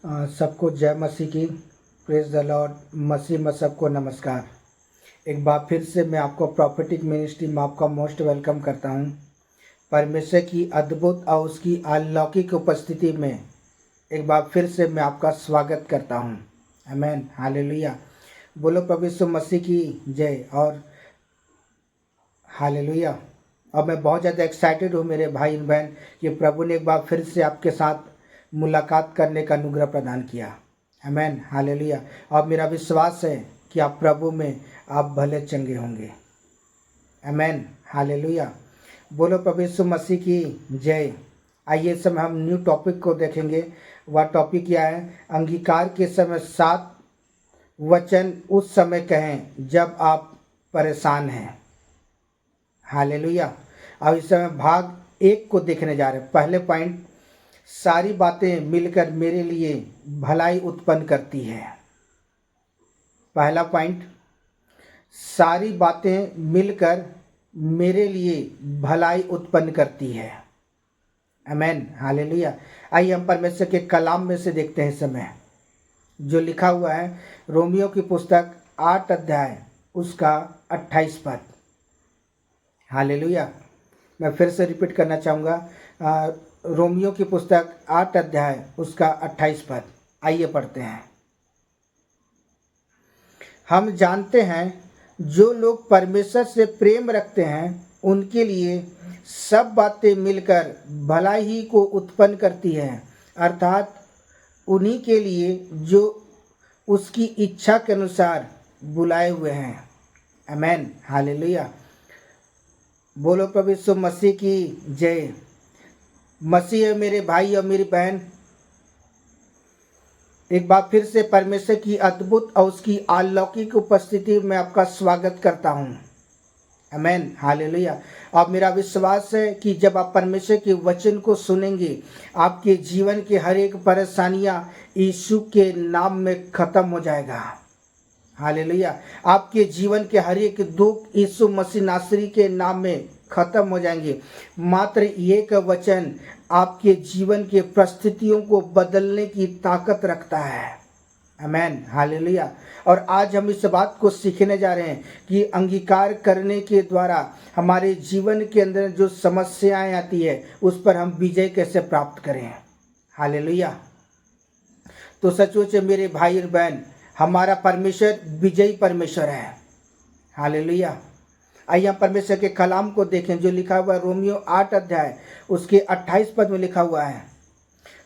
सबको जय मसीह की। Praise the Lord. मसीह में सबको नमस्कार। एक बार फिर से मैं आपको प्रॉफिटिक मिनिस्ट्री में आपका मोस्ट वेलकम करता हूं। परमेश्वर की अद्भुत और उसकी अलौकिक उपस्थिति में एक बार फिर से मैं आपका स्वागत करता हूं। आमीन, हालेलुया। बोलो प्रभु यीशु मसीह की जय और हालेलुया। और मैं बहुत ज़्यादा एक्साइटेड हूँ मेरे भाई बहन कि प्रभु ने एक बार फिर से आपके साथ मुलाकात करने का अनुग्रह प्रदान किया। आमीन, हालेलुया। और मेरा विश्वास है कि आप प्रभु में आप भले चंगे होंगे। आमीन, हालेलुया। बोलो प्रभु यीशु मसीह की जय। आइए इस समय हम न्यू टॉपिक को देखेंगे। वह टॉपिक क्या है? अंगीकार के समय 7 वचन उस समय कहें जब आप परेशान हैं। हालेलुया। अब इस समय भाग 1 को देखने जा रहे हैं। पहले पॉइंट, सारी बातें मिलकर मेरे लिए भलाई उत्पन्न करती है। पहला पॉइंट, सारी बातें मिलकर मेरे लिए भलाई उत्पन्न करती है। आमीन, हालेलुया। आइए हम परमेश्वर के कलाम में से देखते हैं इस समय जो लिखा हुआ है। रोमियो की पुस्तक 8 अध्याय उसका 28 पद। हालेलुया। मैं फिर से रिपीट करना चाहूँगा। रोमियो की पुस्तक 8 अध्याय उसका 28 पद। आइए पढ़ते हैं। हम जानते हैं जो लोग परमेश्वर से प्रेम रखते हैं उनके लिए सब बातें मिलकर भलाई ही को उत्पन्न करती हैं, अर्थात उन्हीं के लिए जो उसकी इच्छा के अनुसार बुलाए हुए हैं। आमीन, हालेलुया। बोलो प्रभु यीशु मसीह की जय। मसीह है मेरे भाई और मेरी बहन, एक बार फिर से परमेश्वर की अद्भुत और उसकी अलौकिक उपस्थिति में आपका स्वागत करता हूँ। आमीन, हालेलुया। और मेरा विश्वास है कि जब आप परमेश्वर के वचन को सुनेंगे आपके जीवन के हर एक परेशानियाँ यीशु के नाम में खत्म हो जाएगा। हालेलुया। आपके जीवन के हर एक दुख यीशु मसीह नासरी के नाम में खत्म हो जाएंगे। मात्र एक वचन आपके जीवन के परिस्थितियों को बदलने की ताकत रखता है। आमीन, हालेलुया। और आज हम इस बात को सीखने जा रहे हैं कि अंगीकार करने के द्वारा हमारे जीवन के अंदर जो समस्याएं आती है उस पर हम विजय कैसे प्राप्त करें। हालेलुया। तो सचमुच मेरे भाई और बहन, हमारा परमेश्वर विजयी परमेश्वर है। हालेलुया। आइए हम परमेश्वर के कलाम को देखें जो लिखा हुआ है। रोमियो 8 अध्याय उसके 28 पद में लिखा हुआ है।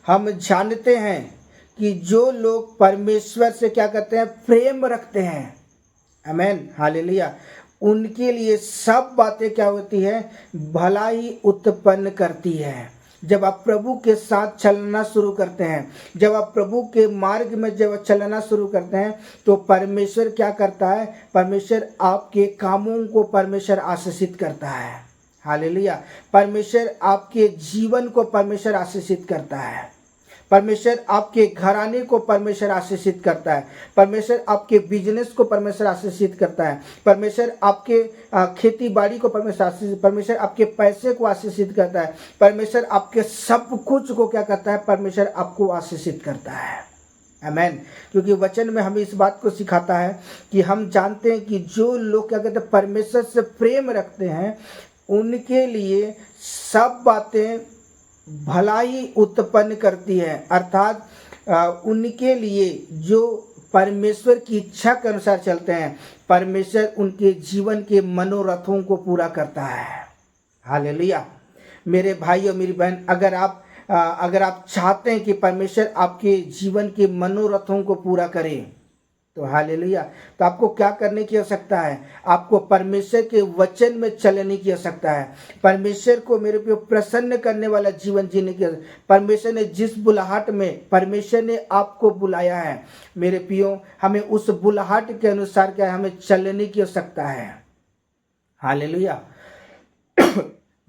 हम जानते हैं कि जो लोग परमेश्वर से क्या करते हैं, प्रेम रखते हैं। आमीन, हालेलुया, उनके लिए सब बातें क्या होती है, भलाई उत्पन्न करती है। जब आप प्रभु के साथ चलना शुरू करते हैं, जब आप प्रभु के मार्ग में जब चलना शुरू करते हैं तो परमेश्वर क्या करता है, परमेश्वर आपके कामों को परमेश्वर आशीषित करता है। हालेलुया। परमेश्वर आपके जीवन को परमेश्वर आशीषित करता है। परमेश्वर आपके घराने को परमेश्वर आशीषित करता है। परमेश्वर आपके बिजनेस को परमेश्वर आशीषित करता है। परमेश्वर आपके खेती बाड़ी को परमेश्वर आशीषित, परमेश्वर आपके पैसे को आशीषित करता है। परमेश्वर आपके सब कुछ को क्या करता है, परमेश्वर आपको आशीषित करता है। आमीन। क्योंकि वचन में हमें इस बात को सिखाता है कि हम जानते हैं कि जो लोग क्या कहते हैं, परमेश्वर से प्रेम रखते हैं उनके लिए सब बातें भलाई उत्पन्न करती है, अर्थात उनके लिए जो परमेश्वर की इच्छा के अनुसार चलते हैं परमेश्वर उनके जीवन के मनोरथों को पूरा करता है। हालेलुया। मेरे भाई और मेरी बहन, अगर आप चाहते हैं कि परमेश्वर आपके जीवन के मनोरथों को पूरा करे तो हालेलुया, तो आपको क्या करने की आवश्यकता है, आपको परमेश्वर के वचन में चलने की आवश्यकता है। परमेश्वर को मेरे पे प्रसन्न करने वाला जीवन जीने की, परमेश्वर ने जिस बुलाहट में परमेश्वर ने आपको बुलाया है मेरे प्रियो, हमें उस बुलाहट के अनुसार क्या है, हमें चलने की आवश्यकता है। हालेलुया।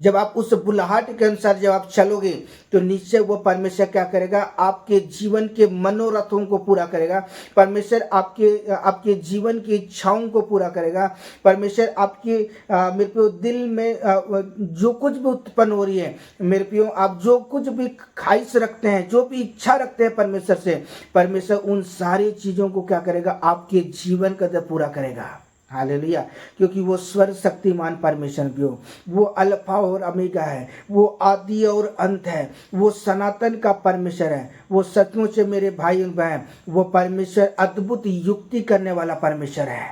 जब आप उस बुलाहट के अनुसार जब आप चलोगे तो निश्चय वो परमेश्वर क्या करेगा, आपके जीवन के मनोरथों को पूरा करेगा। परमेश्वर आपके आपके जीवन की इच्छाओं को पूरा करेगा। परमेश्वर आपके मेरे प्रियो दिल में जो कुछ भी उत्पन्न हो रही है, मेरे प्रियो आप जो कुछ भी ख्वाहिश रखते हैं, जो भी इच्छा रखते हैं परमेश्वर से, परमेश्वर उन सारी चीज़ों को क्या करेगा, आपके जीवन का पूरा करेगा। हालेलुया। क्योंकि वो स्वर्ग शक्तिमान परमेश्वर भी हो, वो अल्फा और अमीगा है, वो आदि और अंत है, वो सनातन का परमेश्वर है। वो सचमुच से मेरे भाई और बहन, वो परमेश्वर अद्भुत युक्ति करने वाला परमेश्वर है।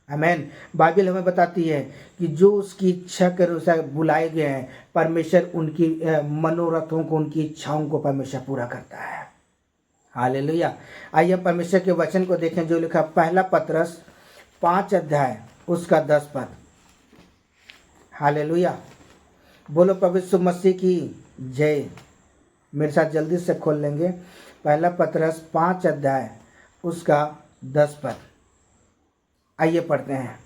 आमीन। बाइबल हमें बताती है कि जो उसकी इच्छा के अनुसार बुलाए गए हैं, परमेश्वर उनकी मनोरथों को, उनकी इच्छाओं को परमेश्वर पूरा करता है। हालेलुया। आइए परमेश्वर के वचन को देखें जो लिखा पहला पतरस 5 अध्याय उसका 10 पद। हालेलुया। बोलो प्रभु यीशु मसीह की जय। मेरे साथ जल्दी से खोल लेंगे पहला पतरस 5 अध्याय उसका 10 पद। आइए पढ़ते हैं।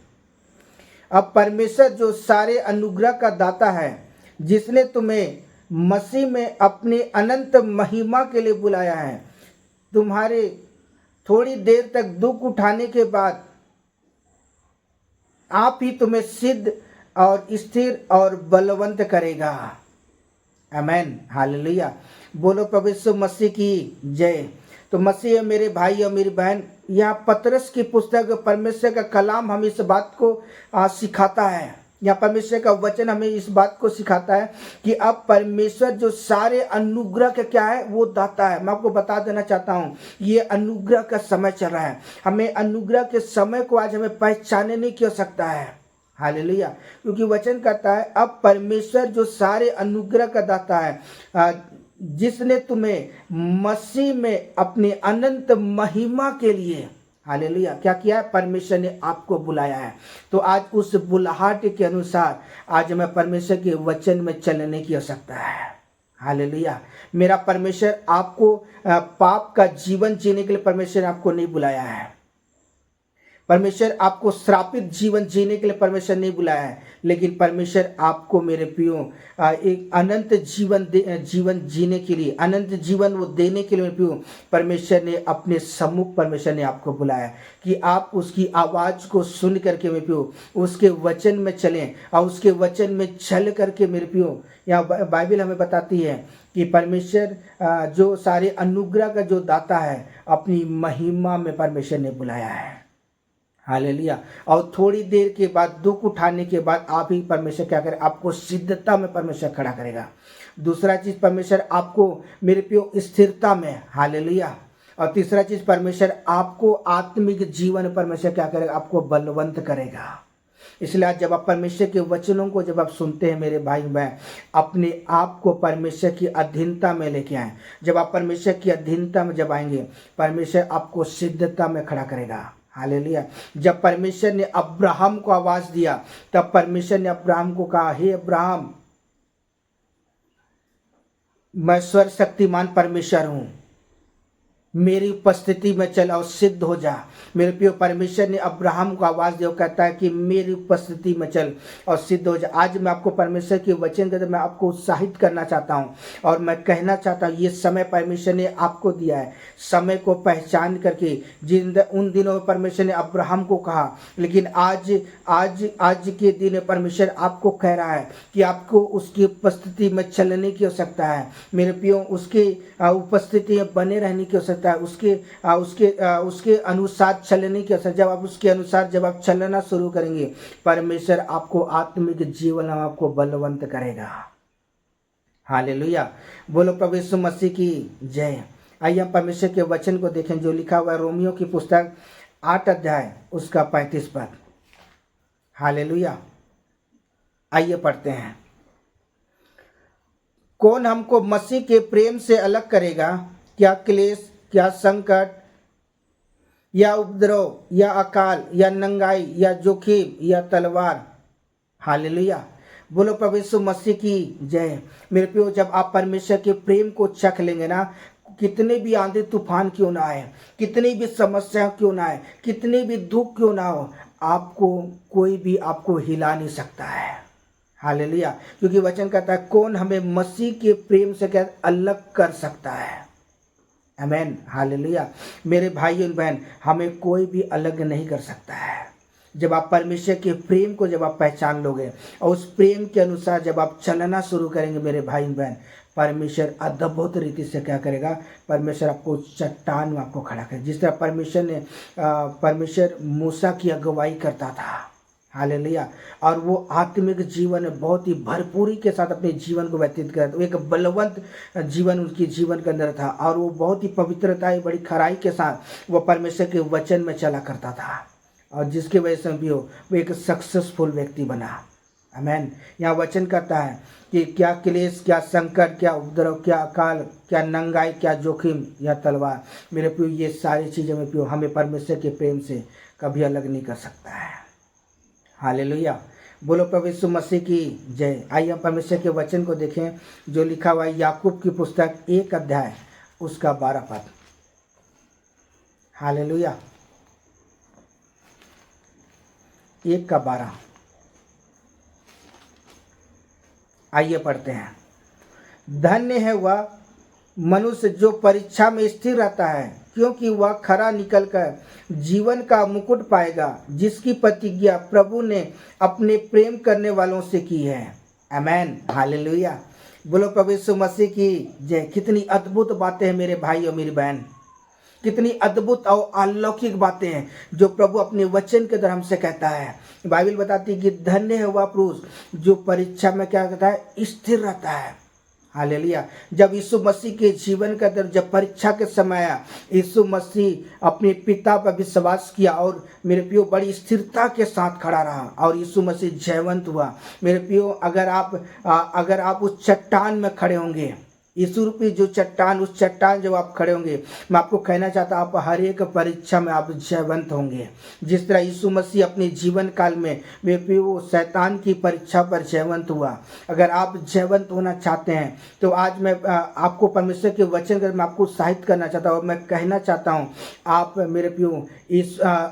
अब परमेश्वर जो सारे अनुग्रह का दाता है, जिसने तुम्हें मसीह में अपनी अनंत महिमा के लिए बुलाया है, तुम्हारे थोड़ी देर तक दुख उठाने के बाद आप ही तुम्हें सिद्ध और स्थिर और बलवंत करेगा। आमीन। हालेलुया। बोलो प्रभु यीशु मसीह की जय। तो मसीह मेरे भाई और मेरी बहन, यहाँ पतरस की पुस्तक परमेश्वर का कलाम हमें इस बात को सिखाता है, यहाँ परमेश्वर का वचन हमें इस बात को सिखाता है कि अब परमेश्वर जो सारे अनुग्रह का क्या है, वो दाता है। मैं आपको बता देना चाहता हूँ, ये अनुग्रह का समय चल रहा है। हमें अनुग्रह के समय को आज हमें पहचानने नहीं की सकता है। हालेलुया। क्योंकि वचन कहता है अब परमेश्वर जो सारे अनुग्रह का दाता है, जिसने तुम्हें मसीह में अपनी अनंत महिमा के लिए, हालेलुया, क्या किया है, परमेश्वर ने आपको बुलाया है। तो आज उस बुलाहट के अनुसार आज हमें परमेश्वर के वचन में चलने की आवश्यकता है। हालेलुया। मेरा परमेश्वर आपको पाप का जीवन जीने के लिए परमेश्वर ने आपको नहीं बुलाया है। परमेश्वर आपको श्रापित जीवन जीने के लिए परमेश्वर नहीं बुलाया है, लेकिन परमेश्वर आपको मेरे प्रियो एक अनंत जीवन जीने के लिए, अनंत जीवन वो देने के लिए मेरे प्रियो परमेश्वर ने अपने सम्मुख परमेश्वर ने आपको बुलाया कि आप उसकी आवाज़ को सुन करके मेरे प्रियो उसके वचन में चलें और उसके वचन में चल करके मेरे प्रियो, यहाँ बाइबल हमें बताती है कि परमेश्वर जो सारे अनुग्रह का जो दाता है, अपनी महिमा में परमेश्वर ने बुलाया है। हालेलुया। और थोड़ी देर के बाद, दुख उठाने के बाद आप ही परमेश्वर क्या करे, आपको सिद्धता में परमेश्वर खड़ा करेगा। दूसरा चीज़, परमेश्वर आपको मेरे प्रियो स्थिरता में, हालेलुया। और तीसरा चीज़, परमेश्वर आपको आत्मिक जीवन परमेश्वर क्या करेगा, आपको बलवंत करेगा। इसलिए आज जब आप परमेश्वर के वचनों को जब आप सुनते हैं मेरे भाई बहन, अपने आप को परमेश्वर की अधीनता में लेके आए। जब आप परमेश्वर की अधीनता में जब आएंगे, परमेश्वर आपको सिद्धता में खड़ा करेगा। हालेलुया। जब परमेश्वर ने अब्राहम को आवाज दिया, तब परमेश्वर ने अब्राहम को कहा, हे अब्राहम, मैं सर्वशक्तिमान परमेश्वर हूं, मेरी उपस्थिति में चल और सिद्ध हो जा। मेरे प्रिय परमेश्वर ने अब्राहम को आवाज दिया, कहता है कि मेरी उपस्थिति में चल और सिद्ध हो जा। आज मैं आपको परमेश्वर के वचन के मैं आपको उत्साहित करना चाहता हूं और मैं कहना चाहता हूं, ये समय परमेश्वर ने आपको दिया है। समय को पहचान करके, जिन उन दिनों में परमेश्वर ने अब्राहम को कहा, लेकिन आज के दिन परमेश्वर आपको कह रहा है कि आपको उसकी उपस्थिति में चलने की आवश्यकता है। मेरे प्रियो, उसकी उपस्थिति में बने रहने की आवश्यकता है, उसके अनुसार चलने की आवश्यकता। जब आप उसके अनुसार जब आप चलना शुरू करेंगे, परमेश्वर आपको आत्मिक जीवन में आपको बलवंत करेगा। हालेलुया। बोलो प्रभु यीशु मसीह की जय। आइए हम परमेश्वर के वचन को देखें जो लिखा हुआ है रोमियो की पुस्तक 8 अध्याय उसका 35 पद। हालेलुया। आइए पढ़ते हैं। कौन हमको मसीह के प्रेम से अलग करेगा? क्या क्लेश, क्या संकट, या उपद्रव, या अकाल, या नंगाई, या जोखिम, या तलवार? हालेलुया। बोलो प्रभु यीशु मसीह की जय। मेरे प्रियो, जब आप परमेश्वर के प्रेम को चख लेंगे ना, कितने भी आंधी तूफान क्यों ना आए, कितनी भी समस्या क्यों ना आए, कितने भी दुख क्यों ना हो, आपको कोई भी आपको हिला नहीं सकता है। हालेलुया। क्योंकि वचन कहता है कौन हमें मसीह के प्रेम से क्या अलग कर सकता है। आमेन, हालेलुया। मेरे भाई और बहन, हमें कोई भी अलग नहीं कर सकता है। जब आप परमेश्वर के प्रेम को जब आप पहचान लोगे और उस प्रेम के अनुसार जब आप चलना शुरू करेंगे मेरे भाई बहन, परमेश्वर अद्भुत रीति से क्या करेगा, परमेश्वर आपको चट्टान में आपको खड़ा करेगा। जिस तरह परमेश्वर मूसा की अगुवाई करता था, हालेलुया, और वो आत्मिक जीवन में बहुत ही भरपूरी के साथ अपने जीवन को व्यतीत कर, एक बलवंत जीवन उनकी जीवन के अंदर था और वो बहुत ही पवित्रता, बड़ी खराई के साथ वो परमेश्वर के वचन में चला करता था और जिसकी वजह से भी वो एक सक्सेसफुल व्यक्ति बना। आमेन। यहाँ वचन कहता है कि क्या क्लेश, क्या संकट, क्या उपद्रव, क्या अकाल, क्या नंगाई, क्या जोखिम या तलवार, मेरे प्रियो ये सारी चीज़ें मेरे प्रियो हमें परमेश्वर के प्रेम से कभी अलग नहीं कर सकता है। हालेलुया, बोलो प्रभु यीशु मसीह की जय। आइए हम परमेश्वर के वचन को देखें जो लिखा हुआ है याकूब की पुस्तक 1 अध्याय उसका 12 पद। हालेलुया, 1 का 12। आइए पढ़ते हैं। धन्य है वह मनुष्य जो परीक्षा में स्थिर रहता है, क्योंकि वह खरा निकलकर जीवन का मुकुट पाएगा, जिसकी प्रतिज्ञा प्रभु ने अपने प्रेम करने वालों से की है। आमेन, हालेलुया। बोलो प्रभु यीशु मसीह की जय। कितनी अद्भुत बातें हैं मेरे भाई और मेरी बहन, कितनी अद्भुत और अलौकिक बातें हैं जो प्रभु अपने वचन के द्वारा हमसे कहता है। बाइबल बताती है कि धन्य है वह पुरुष जो परीक्षा में क्या कहता है, स्थिर रहता है। हालेलुया। जब यीशु मसीह के जीवन का अंदर जब परीक्षा के समय आया, यीशु मसीह अपने पिता पर विश्वास किया और मेरे प्रियो बड़ी स्थिरता के साथ खड़ा रहा और यीशु मसीह जयवंत हुआ। मेरे प्रियो अगर आप उस चट्टान में खड़े होंगे, यीशु रूपी जो चट्टान, उस चट्टान जब आप खड़े होंगे, मैं आपको कहना चाहता हूँ आप हर एक परीक्षा में आप जयवंत होंगे। जिस तरह यीशु मसीह अपने जीवन काल में वे वो शैतान की परीक्षा पर जयवंत हुआ। अगर आप जयवंत होना चाहते हैं तो आज मैं आपको परमेश्वर के वचन कर मैं आपको उत्साहित करना चाहता हूँ और मैं कहना चाहता हूँ आप मेरे प्रियो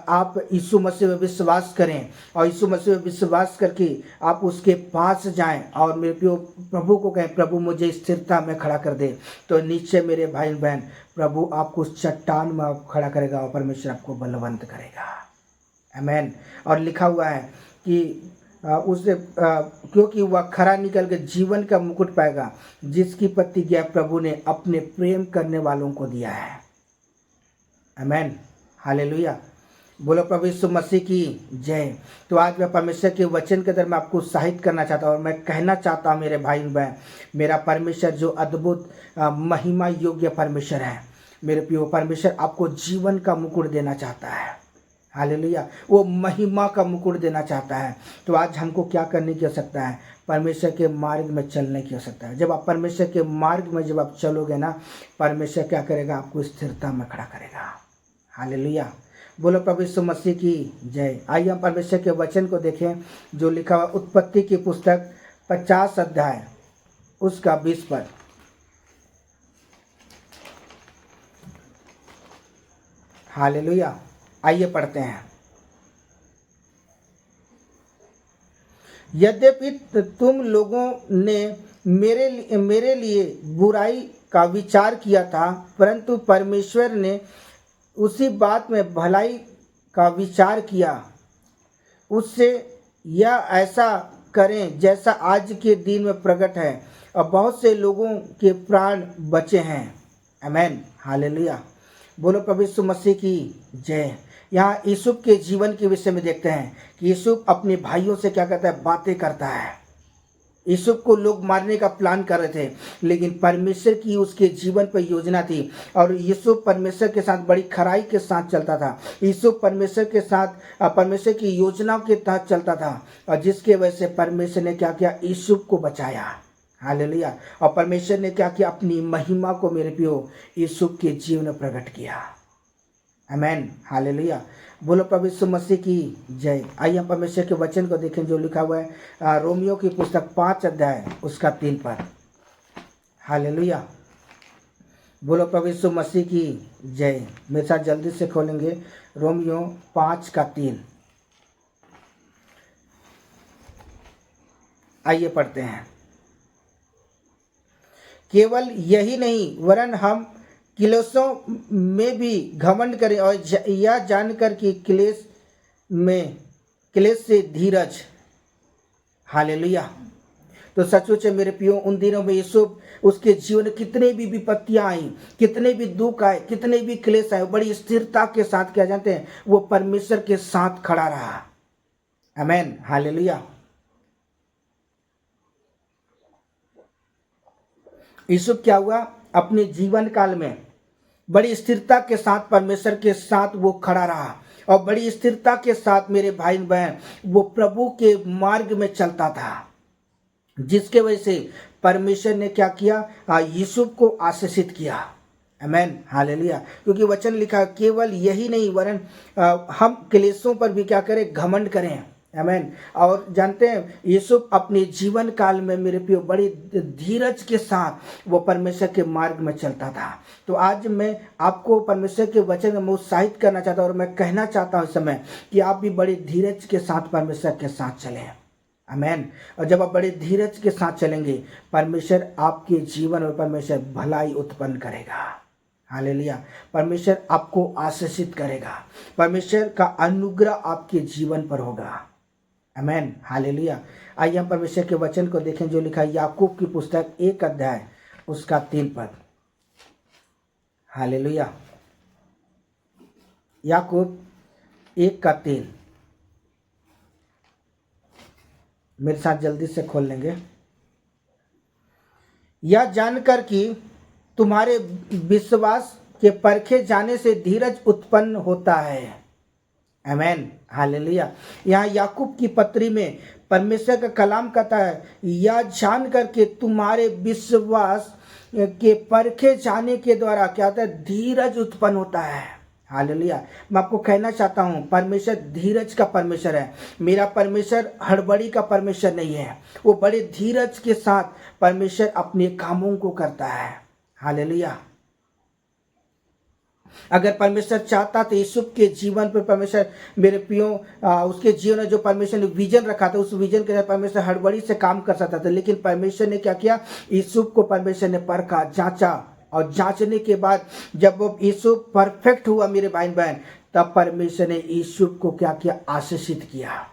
आप यीशु मसीह में विश्वास करें और यीशु मसीह में विश्वास करके आप उसके पास जाएं और मेरे प्रियो प्रभु को कहें, प्रभु मुझे स्थिरता में खड़ा कर दे। तो नीचे मेरे भाई बहन, प्रभु आपको उस चट्टान में आप खड़ा करेगा और परमेश्वर आपको बलवंत करेगा। आमेन। और लिखा हुआ है कि क्योंकि वह खरा निकल के जीवन का मुकुट पाएगा, जिसकी प्रतिज्ञा प्रभु ने अपने प्रेम करने वालों को दिया है। आमेन, हालेलुया। बोलो प्रभु यीशु मसीह की जय। तो आज मैं परमेश्वर के वचन के अंदर मैं आपको उत्साहित करना चाहता हूँ और मैं कहना चाहता हूँ मेरे भाई बहन, मेरा परमेश्वर जो अद्भुत महिमा योग्य परमेश्वर है, मेरे प्रियो परमेश्वर आपको जीवन का मुकुट देना चाहता है। हालेलुया, वो महिमा का मुकुट देना चाहता है। तो आज हमको क्या करने की आवश्यकता है, परमेश्वर के मार्ग में चलने की आवश्यकता है। जब आप परमेश्वर के मार्ग में जब आप चलोगे ना, परमेश्वर क्या करेगा, आपको स्थिरता में खड़ा करेगा। हालेलुया, बोलो प्रभु यीशु मसीह की जय। आइए हम परमेश्वर के वचन को देखें जो लिखा हुआ उत्पत्ति की पुस्तक 50 अध्याय उसका 20 पद। हालेलुया, आइए पढ़ते हैं। यद्यपि तुम लोगों ने मेरे लिए बुराई का विचार किया था, परंतु परमेश्वर ने उसी बात में भलाई का विचार किया, उससे यह ऐसा करें जैसा आज के दिन में प्रकट है और बहुत से लोगों के प्राण बचे हैं। आमेन, हालेलुया। बोलो प्रभु यीशु मसीह की जय। यहाँ यूसुफ के जीवन के विषय में देखते हैं कि यूसुफ अपने भाइयों से क्या करता है, बातें करता है। यूसुफ को लोग मारने का प्लान कर रहे थे, लेकिन परमेश्वर की उसके जीवन पर योजना थी और यूसुफ परमेश्वर के साथ बड़ी खराई के साथ चलता था। यूसुफ परमेश्वर के साथ परमेश्वर की योजनाओं के तहत चलता था और जिसके वजह से परमेश्वर ने क्या किया, यूसुफ को बचाया। हालेलुया। और परमेश्वर ने क्या किया, अपनी महिमा को मेरे प्रियो यूसुफ के जीवन में प्रकट किया। आमेन, हालेलुया। बोलो प्रभु यीशु मसीह की जय। आइए हम परमेश्वर के वचन को देखें जो लिखा हुआ है रोमियो की पुस्तक 5 अध्याय उसका 3 पद। हालेलुया, बोलो प्रभु यीशु मसीह की जय। मेरे साथ जल्दी से खोलेंगे रोमियो 5 का 3। आइए पढ़ते हैं। केवल यही नहीं वरन हम क्लेशों में भी घमंड करें और यह जानकर कि क्लेश से धीरज। हालेलुया। तो सचमुच मेरे प्रियो, उन दिनों में यूसुफ, उसके जीवन में कितने भी विपत्तियां आई, कितने भी दुख आए, कितने भी क्लेश आए, बड़ी स्थिरता के साथ क्या जानते हैं, वो परमेश्वर के साथ खड़ा रहा। आमेन। हालेलुया। यूसुफ क्या हुआ, अपने जीवन काल में बड़ी स्थिरता के साथ परमेश्वर के साथ वो खड़ा रहा और बड़ी स्थिरता के साथ मेरे भाई बहन वो प्रभु के मार्ग में चलता था, जिसके वजह से परमेश्वर ने क्या किया, यूसुफ को आशीषित किया। आमेन। हालेलुया। क्योंकि वचन लिखा, केवल यही नहीं वरन हम क्लेशों पर भी क्या करें, घमंड करें। आमेन। और जानते हैं यूसुफ अपने जीवन काल में मेरे प्रियो बड़ी धीरज के साथ वो परमेश्वर के मार्ग में चलता था। तो आज मैं आपको परमेश्वर के वचन में उत्साहित करना चाहता हूँ और मैं कहना चाहता हूँ इस समय कि आप भी बड़ी धीरज के साथ परमेश्वर के साथ चलें। आमेन। और जब आप बड़े धीरज के साथ चलेंगे, परमेश्वर आपके जीवन में परमेश्वर भलाई उत्पन्न करेगा। हालेलुया। परमेश्वर आपको आशीषित करेगा, परमेश्वर का अनुग्रह आपके जीवन पर होगा। आमेन। हालेलुया। आइए हम परमेश्वर के वचन को देखें जो लिखा है याकूब की पुस्तक 1 अध्याय उसका 3 पद। हालेलुया। याकूब 1 का 3 मेरे साथ जल्दी से खोल लेंगे। यह जानकर कि तुम्हारे विश्वास के परखे जाने से धीरज उत्पन्न होता है। आमेन। हालेलुया। यहाँ याकूब की पत्री में परमेश्वर का कलाम कहता है, यह जानकर के तुम्हारे विश्वास के परखे जाने के द्वारा क्या होता है, धीरज उत्पन्न होता है। हालेलुया। मैं आपको कहना चाहता हूँ परमेश्वर धीरज का परमेश्वर है। मेरा परमेश्वर हड़बड़ी का परमेश्वर नहीं है, वो बड़े धीरज के साथ परमेश्वर अपने कामों को करता है। हालेलुया। अगर परमेश्वर चाहता तो यूसुफ के जीवन पर परमेश्वर मेरे प्रियो उसके जीवन में जो परमेश्वर ने विजन रखा था उस विजन के साथ परमेश्वर हड़बड़ी से काम कर सकता था, लेकिन परमेश्वर ने क्या किया, यूसुफ को परमेश्वर ने परखा, जांचा और जांचने के बाद जब वो यूसुफ परफेक्ट हुआ मेरे भाई बहन, तब परमेश्वर ने यूसुफ को क्या किया, आशीषित किया।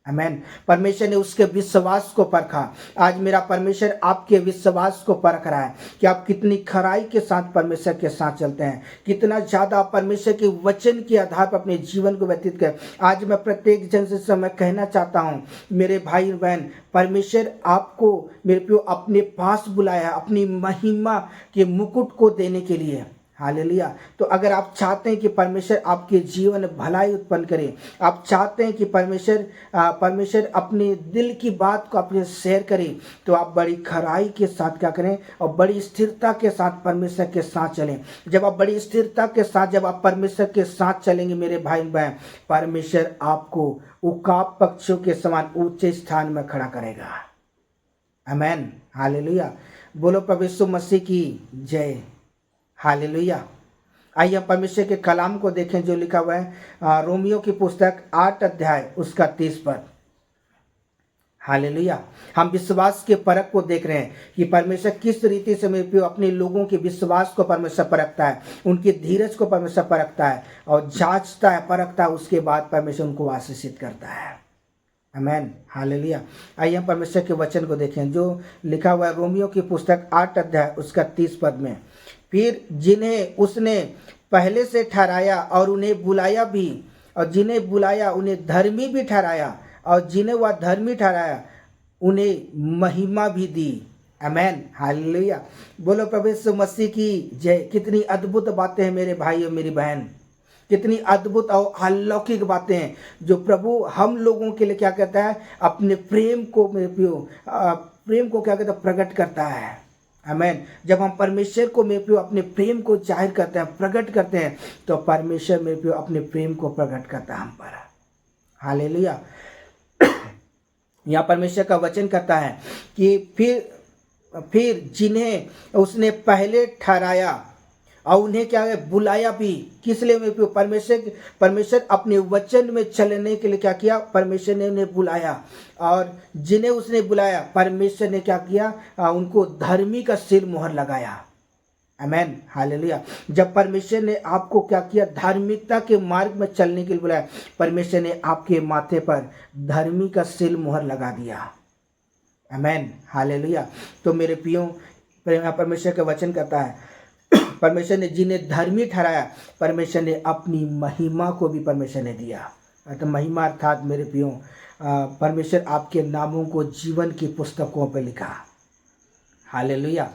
आमेन। परमेश्वर ने उसके विश्वास को परखा। आज मेरा परमेश्वर आपके विश्वास को परख रहा है कि आप कितनी खराई के साथ परमेश्वर के साथ चलते हैं, कितना ज़्यादा आप परमेश्वर के वचन के आधार पर अपने जीवन को व्यतीत करें। आज मैं प्रत्येक जन से समय कहना चाहता हूँ मेरे भाई बहन, परमेश्वर आपको मेरे प्रियो अपने पास बुलाया है अपनी महिमा के मुकुट को देने के लिए। हालेलुया। तो अगर आप चाहते हैं कि परमेश्वर आपके जीवन में भलाई उत्पन्न करे, आप चाहते हैं कि परमेश्वर अपने दिल की बात को अपने शेयर करे, तो आप बड़ी खराई के साथ क्या करें और बड़ी स्थिरता के साथ परमेश्वर के साथ चलें। जब आप बड़ी स्थिरता के साथ जब आप परमेश्वर के साथ चलेंगे मेरे भाई बहन, परमेश्वर आपको उकाब पक्षियों के समान ऊंचे स्थान में खड़ा करेगा। आमेन। हालेलुया। बोलो प्रभु यीशु मसीह की जय। हालेलुया। आइए हम परमेश्वर के कलाम को देखें जो लिखा हुआ है रोमियो की पुस्तक 8 अध्याय उसका 30 पद। हालेलुया। हम विश्वास के परख को देख रहे हैं कि परमेश्वर किस रीति से मेरे प्रियो अपने लोगों के विश्वास को परमेश्वर परखता है, उनके धीरज को परमेश्वर परखता है और जांचता है, परखता है, उसके बाद परमेश्वर उनको आशीषित करता है। आमेन। हालेलुया। आइए हम परमेश्वर के वचन को देखें जो लिखा हुआ है रोमियो की पुस्तक 8 अध्याय उसका 30 पद में। फिर जिन्हें उसने पहले से ठहराया और उन्हें बुलाया भी, और जिन्हें बुलाया उन्हें धर्मी भी ठहराया, और जिन्हें वह धर्मी ठहराया उन्हें महिमा भी दी। आमेन। हालेलुया। बोलो प्रभु यीशु मसीह की जय। कितनी अद्भुत बातें हैं मेरे भाई और मेरी बहन, कितनी अद्भुत और अलौकिक बातें हैं जो प्रभु हम लोगों के लिए क्या कहता है, अपने प्रेम को मेरे प्रेम को क्या कहता है, प्रकट करता है। आमेन। जब हम परमेश्वर को मेरे प्रियो अपने प्रेम को जाहिर करते हैं, प्रकट करते हैं, तो परमेश्वर मेरे प्रियो अपने प्रेम को प्रकट करता है हम पर। हालेलुया। यहाँ परमेश्वर का वचन कहता है कि फिर जिन्हें उसने पहले ठहराया और उन्हें क्या है बुलाया भी। किस लिए मेरे प्रियो? परमेश्वर अपने वचन में चलने के लिए क्या किया? परमेश्वर ने उन्हें बुलाया, और जिन्हें उसने बुलाया परमेश्वर ने क्या किया? उनको धर्मी का सील मोहर लगाया। आमेन, हालेलुया। जब परमेश्वर ने आपको क्या किया? धार्मिकता के मार्ग में चलने के लिए बुलाया, परमेश्वर ने आपके माथे पर धर्मी का सील मोहर लगा दिया। आमेन, हालेलुया। तो मेरे प्रियो, परमेश्वर का वचन कहता है परमेश्वर ने जिन्हें धर्मी ठहराया, परमेश्वर ने अपनी महिमा को भी परमेश्वर ने दिया। तो महिमा अर्थात मेरे प्रियो, परमेश्वर आपके नामों को जीवन की पुस्तकों पर लिखा। हालेलुया,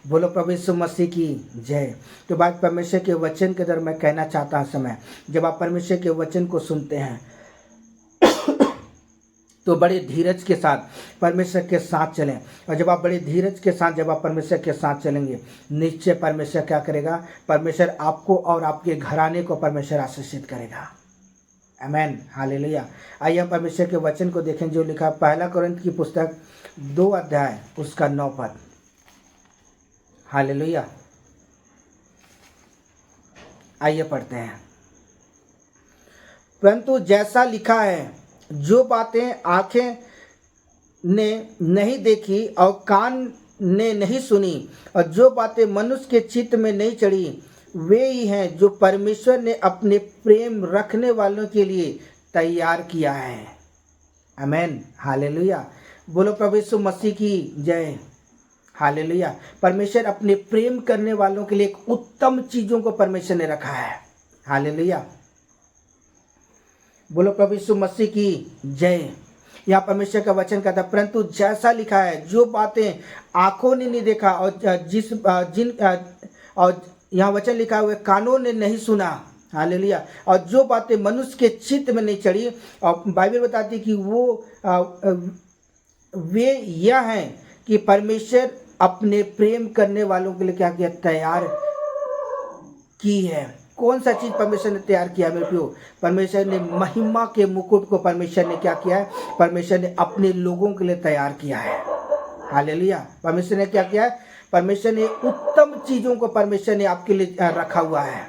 बोलो प्रभु यीशु मसीह की जय। तो बात परमेश्वर के वचन के अंदर मैं कहना चाहता हूँ, समय जब आप परमेश्वर के वचन को सुनते हैं तो बड़े धीरज के साथ परमेश्वर के साथ चलें। और जब आप बड़े धीरज के साथ जब आप परमेश्वर के साथ चलेंगे, निश्चय परमेश्वर क्या करेगा? परमेश्वर आपको और आपके घराने को परमेश्वर आशीषित करेगा। आमेन, हालेलुया। आइए हम परमेश्वर के वचन को देखें जो लिखा पहला कोरिन्थ की पुस्तक 2 अध्याय उसका 9 पद। हालेलुया, आइए पढ़ते हैं। परंतु जैसा लिखा है, जो बातें आंखें ने नहीं देखी और कान ने नहीं सुनी और जो बातें मनुष्य के चित्त में नहीं चढ़ी, वे ही हैं जो परमेश्वर ने अपने प्रेम रखने वालों के लिए तैयार किया है। आमेन, हालेलुया। बोलो प्रभु यीशु मसीह की जय। हालेलुया। परमेश्वर अपने प्रेम करने वालों के लिए एक उत्तम चीजों को परमेश्वर ने रखा है। हालेलुया, बोलो प्रभु यीशु मसीह की जय। यहाँ परमेश्वर का वचन कहता है, परंतु जैसा लिखा है, जो बातें आंखों ने नहीं देखा और और यहाँ वचन लिखा हुआ है, कानों ने नहीं सुना। हालेलुया। और जो बातें मनुष्य के चित्त में नहीं चढ़ी, और बाइबल बताती कि वे यह हैं कि परमेश्वर अपने प्रेम करने वालों के लिए क्या किया? तैयार की है। कौन सा चीज परमेश्वर ने तैयार किया मेरे प्रियो? परमेश्वर ने महिमा के मुकुट को परमेश्वर ने क्या किया है? परमेश्वर ने अपने लोगों के लिए तैयार किया है। हालेलुया। परमेश्वर ने क्या किया है? परमेश्वर ने उत्तम चीजों को परमेश्वर ने आपके लिए रखा हुआ है।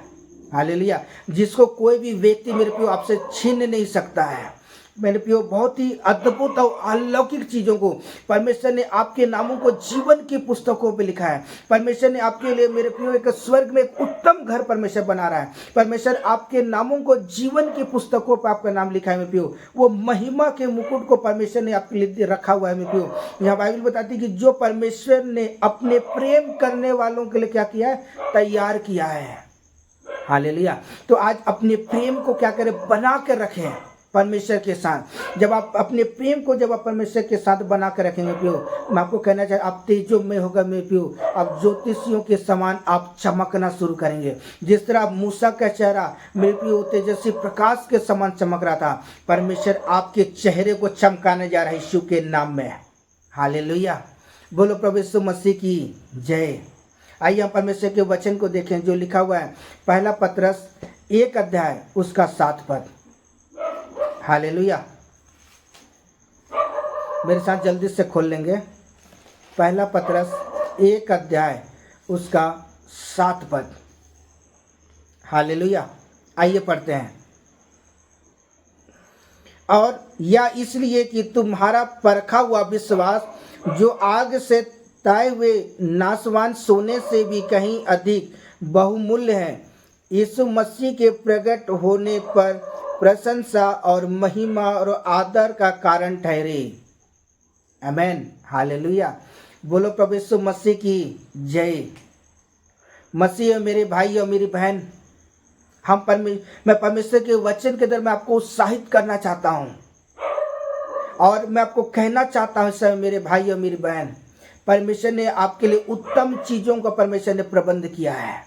हालेलुया, जिसको कोई भी व्यक्ति मेरे प्रियो आपसे छीन नहीं सकता है। मेरे प्रियो, बहुत ही अद्भुत और अलौकिक चीजों को परमेश्वर ने आपके नामों को जीवन की पुस्तकों पे लिखा है। परमेश्वर ने आपके लिए मेरे प्रियो एक स्वर्ग में एक उत्तम घर परमेश्वर बना रहा है। परमेश्वर आपके नामों को जीवन की पुस्तकों पर आपका नाम लिखा है मेरे प्रियो। वो महिमा के मुकुट को परमेश्वर ने आपके लिए रखा हुआ है मेरे प्रियो। यहाँ बाइबल बताती है कि जो परमेश्वर ने अपने प्रेम करने वालों के लिए क्या किया है? तैयार किया है। हालेलुया। तो आज अपने प्रेम को क्या करें? बना कर रखें परमेश्वर के साथ। जब आप अपने प्रेम को जब आप परमेश्वर के साथ बना कर रखेंगे प्रियो, मैं आपको कहना चाहिए, आप तेजो में होगा मेरे प्रियो, आप ज्योतिषियों के समान आप चमकना शुरू करेंगे। जिस तरह मूसा का चेहरा मेरे प्रियो तेजस्वी प्रकाश के समान चमक रहा था, परमेश्वर आपके चेहरे को चमकाने जा रहा है यीशु के नाम में। हालेलुया, बोलो प्रभु यीशु मसीह की जय। आइए हम परमेश्वर के वचन को देखें जो लिखा हुआ है पहला पतरस 1 अध्याय उसका 7 पद। हालेलुया, मेरे साथ जल्दी से खोल लेंगे। पहला पतरस 1 अध्याय उसका 7 पद। हालेलुया, आइए पढ़ते हैं। और या इसलिए कि तुम्हारा परखा हुआ विश्वास, जो आग से ताए हुए नाशवान सोने से भी कहीं अधिक बहुमूल्य है, यीशु मसीह के प्रकट होने पर प्रशंसा और महिमा और आदर का कारण ठहरे। आमेन, हालेलुया। बोलो प्रभु यीशु मसीह की जय। मसीह और मेरे भाई और मेरी बहन, मैं परमेश्वर के वचन के अंदर मैं आपको उत्साहित करना चाहता हूँ और मैं आपको कहना चाहता हूँ सर मेरे भाई और मेरी बहन, परमेश्वर ने आपके लिए उत्तम चीजों का परमेश्वर ने प्रबंध किया है।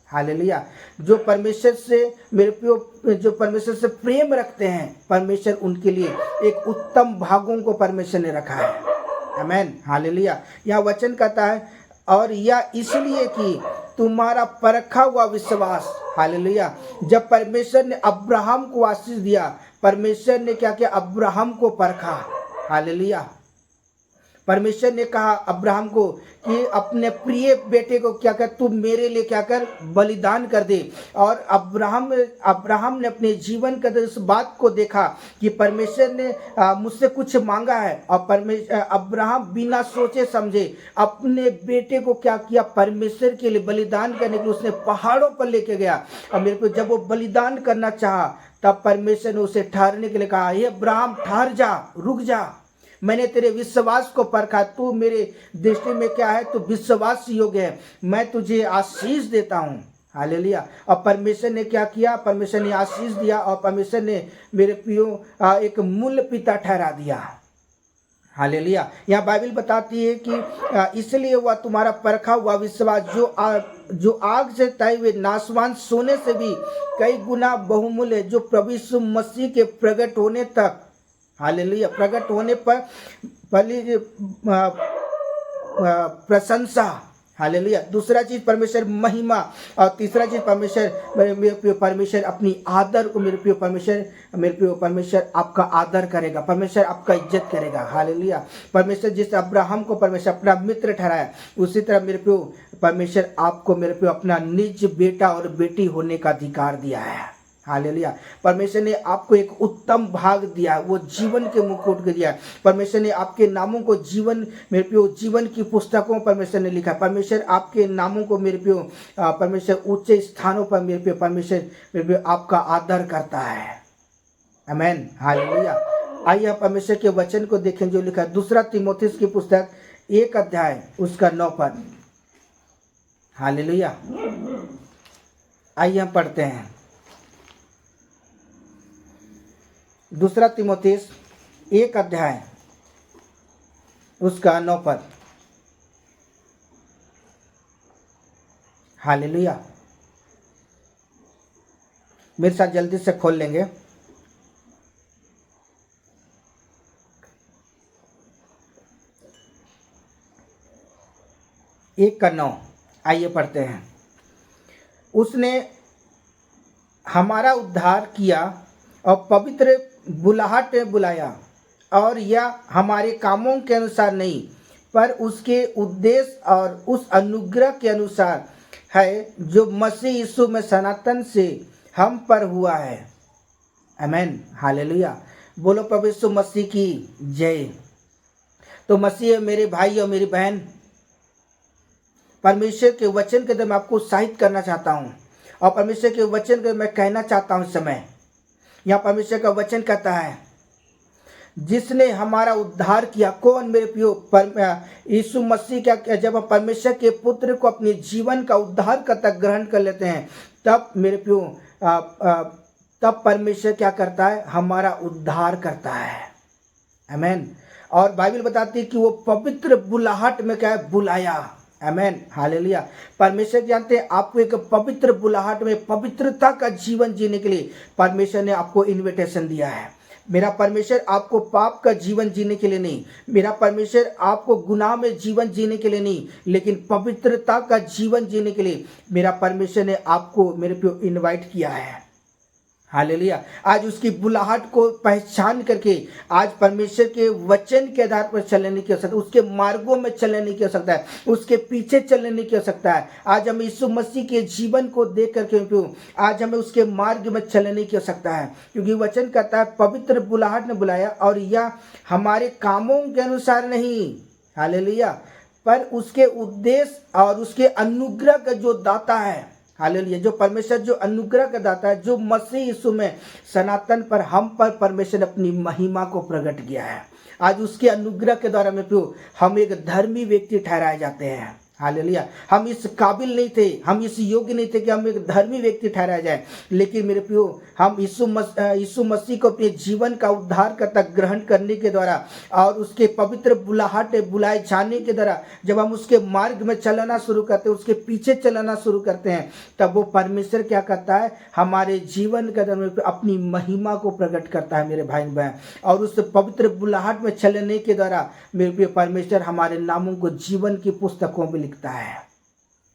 हालेलुया। जो परमेश्वर से मेरे प्रियो, जो परमेश्वर से प्रेम रखते हैं, परमेश्वर उनके लिए एक उत्तम भागों को परमेश्वर ने रखा है। आमेन, हालेलुया। यहाँ वचन कहता है, और यह इसलिए कि तुम्हारा परखा हुआ विश्वास। हालेलुया। जब परमेश्वर ने अब्राहम को आशीष दिया, परमेश्वर ने क्या किया? अब्राहम को परखा। हालेलुया। परमेश्वर ने कहा अब्राहम को कि अपने प्रिय बेटे को क्या कर, तू मेरे लिए क्या कर, बलिदान कर दे। और अब्राहम ने अपने जीवन के अंदर इस बात को देखा कि परमेश्वर ने मुझसे कुछ मांगा है, और अब्राहम बिना सोचे समझे अपने बेटे को क्या किया, परमेश्वर के लिए बलिदान करने के लिए उसने पहाड़ों पर लेके गया। और मेरे को जब वो बलिदान करना चाहा तब परमेश्वर ने उसे ठहरने के लिए कहा, हे अब्राहम ठहर जा, रुक जा, मैंने तेरे विश्वास को परखा, तू मेरे दृष्टि में क्या है, तू विश्वास योग्य है, मैं तुझे आशीष देता हूँ। हालेलुया। और परमेश्वर ने क्या किया, परमेश्वर ने आशीष दिया, और परमेश्वर ने मेरे प्रियो एक मूल पिता ठहरा दिया। हालेलुया। यहाँ बाइबल बताती है कि इसलिए वह तुम्हारा परखा हुआ विश्वास जो आग से तय हुए नाशवान सोने से भी कई गुना बहुमूल्य है, जो प्रभु यीशु मसीह के प्रकट होने तक, हालेलुया, प्रकट होने पर पहली प्रशंसा, हालेलुया, दूसरा चीज परमेश्वर महिमा, और तीसरा चीज परमेश्वर अपनी आदर को, मेरे प्रिय परमेश्वर आपका आदर करेगा, परमेश्वर आपका इज्जत करेगा। हालेलुया। परमेश्वर जिस अब्राहम को परमेश्वर अपना मित्र ठहराया, उसी तरह मेरे प्रिय परमेश्वर आपको, मेरे प्रिय, अपना निज बेटा और बेटी होने का अधिकार दिया है। हालेलुया। परमेश्वर ने आपको एक उत्तम भाग दिया, वो जीवन के मुकुट को दिया। परमेश्वर ने आपके नामों को जीवन, मेरे प्रियो, जीवन की पुस्तकों परमेश्वर ने लिखा। परमेश्वर आपके नामों को, मेरे प्रियो, परमेश्वर ऊंचे स्थानों पर, मेरे प्रियो, परमेश्वर मेरे प्रियो आपका आदर करता है। आमीन। हालेलुया। आइए परमेश्वर के वचन को देखें जो लिखा है, दूसरा तीमुथियुस की पुस्तक 1 अध्याय उसका 9 पद। हालेलुया। आइए हम पढ़ते हैं, दूसरा तीमुथियुस 1 अध्याय उसका 9 पद। हालेलुया। मेरे साथ जल्दी से खोल लेंगे। एक का 9, आइए पढ़ते हैं। उसने हमारा उद्धार किया और पवित्र बुलाहट में बुलाया, और यह हमारे कामों के अनुसार नहीं, पर उसके उद्देश्य और उस अनुग्रह के अनुसार है जो मसीह यीशु में सनातन से हम पर हुआ है। आमीन। हालेलुया। बोलो प्रभु यीशु मसीह की जय। तो मसीह मेरे भाई और मेरी बहन, परमेश्वर के वचन के द्वारा मैं आपको उत्साहित करना चाहता हूँ, और परमेश्वर के वचन के मैं कहना चाहता हूँ इस समय। यहाँ परमेश्वर का वचन कहता है, जिसने हमारा उद्धार किया। कौन मेरे प्रियो? यीशु मसीह। क्या जब हम परमेश्वर के पुत्र को अपने जीवन का उद्धार करता ग्रहण कर लेते हैं, तब मेरे प्रियो तब परमेश्वर क्या करता है? हमारा उद्धार करता है। आमीन। और बाइबल बताती है कि वो पवित्र बुलाहट में क्या है? बुलाया। आमीन। हालेलुया। परमेश्वर जानते हैं आपको एक पवित्र बुलाहट में पवित्रता का जीवन जीने के लिए परमेश्वर ने आपको इनविटेशन दिया है। मेरा परमेश्वर आपको पाप का जीवन जीने के लिए नहीं, मेरा परमेश्वर आपको गुनाह में जीवन जीने के लिए नहीं, लेकिन पवित्रता का जीवन जीने के लिए मेरा परमेश्वर ने आपको, मेरे पे इनवाइट किया है। हालेलुया। आज उसकी बुलाहट को पहचान करके आज परमेश्वर के वचन के आधार पर चलने की आवश्यकता, उसके मार्गों में चलने की आवश्यकता है, उसके पीछे चलने की आवश्यकता है। आज हमें यीशु मसीह के जीवन को देख करके आज हमें उसके मार्ग में चलने की आवश्यकता है, क्योंकि वचन कहता है पवित्र बुलाहट ने बुलाया, और यह हमारे कामों के अनुसार नहीं, हालेलुया, पर उसके उद्देश्य और उसके अनुग्रह का जो दाता है। हालेलुया। जो परमेश्वर जो अनुग्रह का दाता है, जो मसीह यीशु में सनातन पर, हम पर परमेश्वर अपनी महिमा को प्रकट किया है। आज उसके अनुग्रह के द्वारा में हम एक धर्मी व्यक्ति ठहराए जाते हैं। हालेलुया। हम इस काबिल नहीं थे, हम इस योग्य नहीं थे कि हम एक धर्मी व्यक्ति ठहराया जाए, लेकिन मेरे प्रियो हम यीशु मसीह को अपने जीवन का उद्धारकर्ता ग्रहण करने के द्वारा और उसके पवित्र बुलाहट बुलाए जाने के द्वारा जब हम उसके मार्ग में चलना शुरू करते हैं, उसके पीछे चलना शुरू करते हैं, तब वो परमेश्वर क्या करता है? हमारे जीवन के द्वारा अपनी महिमा को प्रकट करता है मेरे भाई बहन। और उस पवित्र बुलाहट में चलने के द्वारा मेरे प्रिय परमेश्वर हमारे नामों को जीवन की पुस्तकों में लिखता है।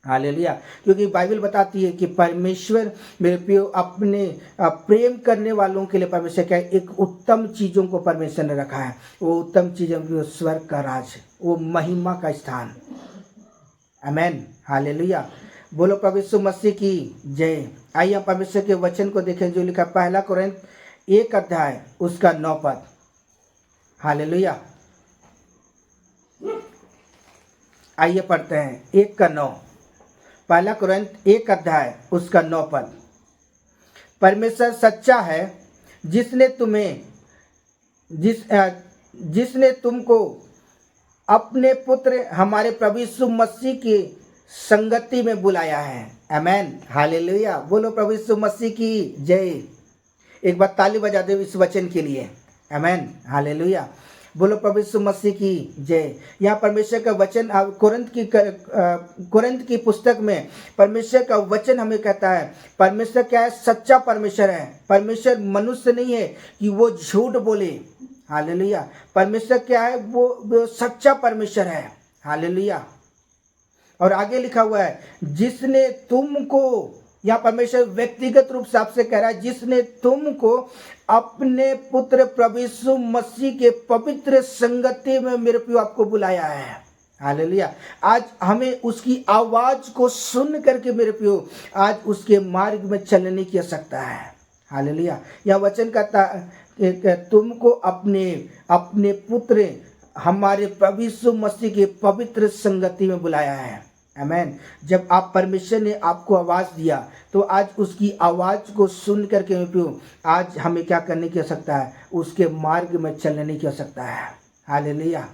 हालेलुया। क्योंकि बाइबल बताती है कि परमेश्वर मेरे प्रियो अपने प्रेम करने वालों के लिए परमेश्वर क्या है, एक उत्तम चीज़ों को परमेश्वर ने रखा है। वो उत्तम चीज़ों में स्वर्ग का राज, वो महिमा का स्थान। आमेन, हालेलुया। बोलो प्रभु यीशु मसीह की जय। आइए हम परमेश्वर के वचन को देखें जो लिखा पहला कोरिन्थ 1 अध्याय उसका 9 पद। हालेलुया। आइए पढ़ते हैं 1 का 9। पहला कोरिन्थ 1 अध्याय उसका 9 पद। परमेश्वर सच्चा है जिसने तुमको अपने पुत्र हमारे प्रभु यीशु मसीह की संगति में बुलाया है। आमेन, हालेलुया। बोलो प्रभु यीशु मसीह की जय। एक बार ताली बजा दो इस वचन के लिए। आमेन, हालेलुया। बोलो प्रभु यीशु मसीह की जय। यहाँ परमेश्वर का वचन कोरिन्थ की पुस्तक में परमेश्वर का वचन हमें कहता है परमेश्वर क्या है, सच्चा परमेश्वर है। परमेश्वर मनुष्य नहीं है कि वो झूठ बोले। हालेलुया। परमेश्वर क्या है, वो सच्चा परमेश्वर है। हालेलुया। और आगे लिखा हुआ है जिसने तुमको, यहाँ परमेश्वर व्यक्तिगत रूप से आपसे कह रहा है, जिसने तुमको अपने पुत्र प्रभु यीशु मसीह के पवित्र संगति में मेरे प्रियो आपको बुलाया है। हालेलुया। आज हमें उसकी आवाज को सुन करके मेरे प्रियो आज उसके मार्ग में चलने की आवश्यकता है। हालेलुया। यह वचन कहता है तुमको अपने पुत्र हमारे प्रभु यीशु मसीह के पवित्र संगति में बुलाया है। आमेन। जब आप परमेश्वर ने आपको आवाज़ दिया तो आज उसकी आवाज़ को सुन करके आज हमें क्या करने की आवश्यकता है, उसके मार्ग में चलने की आवश्यकता है। हालेलुया।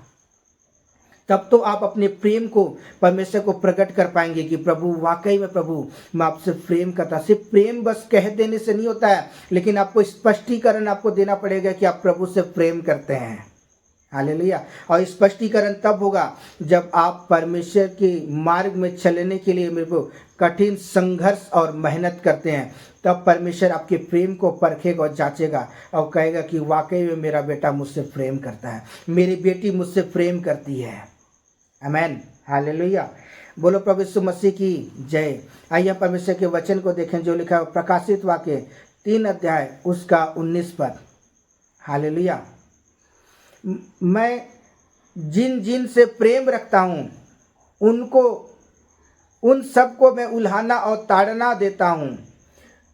तब तो आप अपने प्रेम को परमेश्वर को प्रकट कर पाएंगे कि प्रभु वाकई में प्रभु मैं आपसे प्रेम करता। सिर्फ प्रेम बस कह देने से नहीं होता है, लेकिन आपको स्पष्टीकरण आपको देना पड़ेगा कि आप प्रभु से प्रेम करते हैं। हालेलुया। और स्पष्टीकरण तब होगा जब आप परमेश्वर के मार्ग में चलने के लिए मेरे को कठिन संघर्ष और मेहनत करते हैं। तब परमेश्वर आपके प्रेम को परखेगा और जांचेगा और कहेगा कि वाकई में मेरा बेटा मुझसे प्रेम करता है, मेरी बेटी मुझसे प्रेम करती है। आमेन, हालेलुया। बोलो प्रभु यीशु मसीह की जय। आइए परमेश्वर के वचन को देखें जो लिखा है प्रकाशित वाक्य 3 अध्याय उसका 19 पद। हालेलुया। मैं जिन से प्रेम रखता हूँ उन सबको मैं उल्हाना और ताड़ना देता हूँ,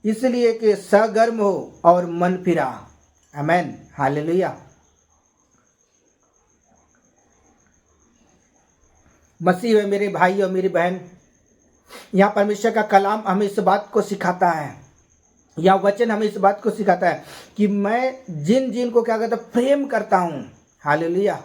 इसलिए कि सरगर्म हो और मन फिरा। आमेन, हालेलुया। मसीह में मेरे भाई और मेरी बहन, यहाँ परमेश्वर का कलाम हमें इस बात को सिखाता है, यह वचन हमें इस बात को सिखाता है कि मैं जिन को क्या कहता प्रेम करता हूँ। हालेलुया।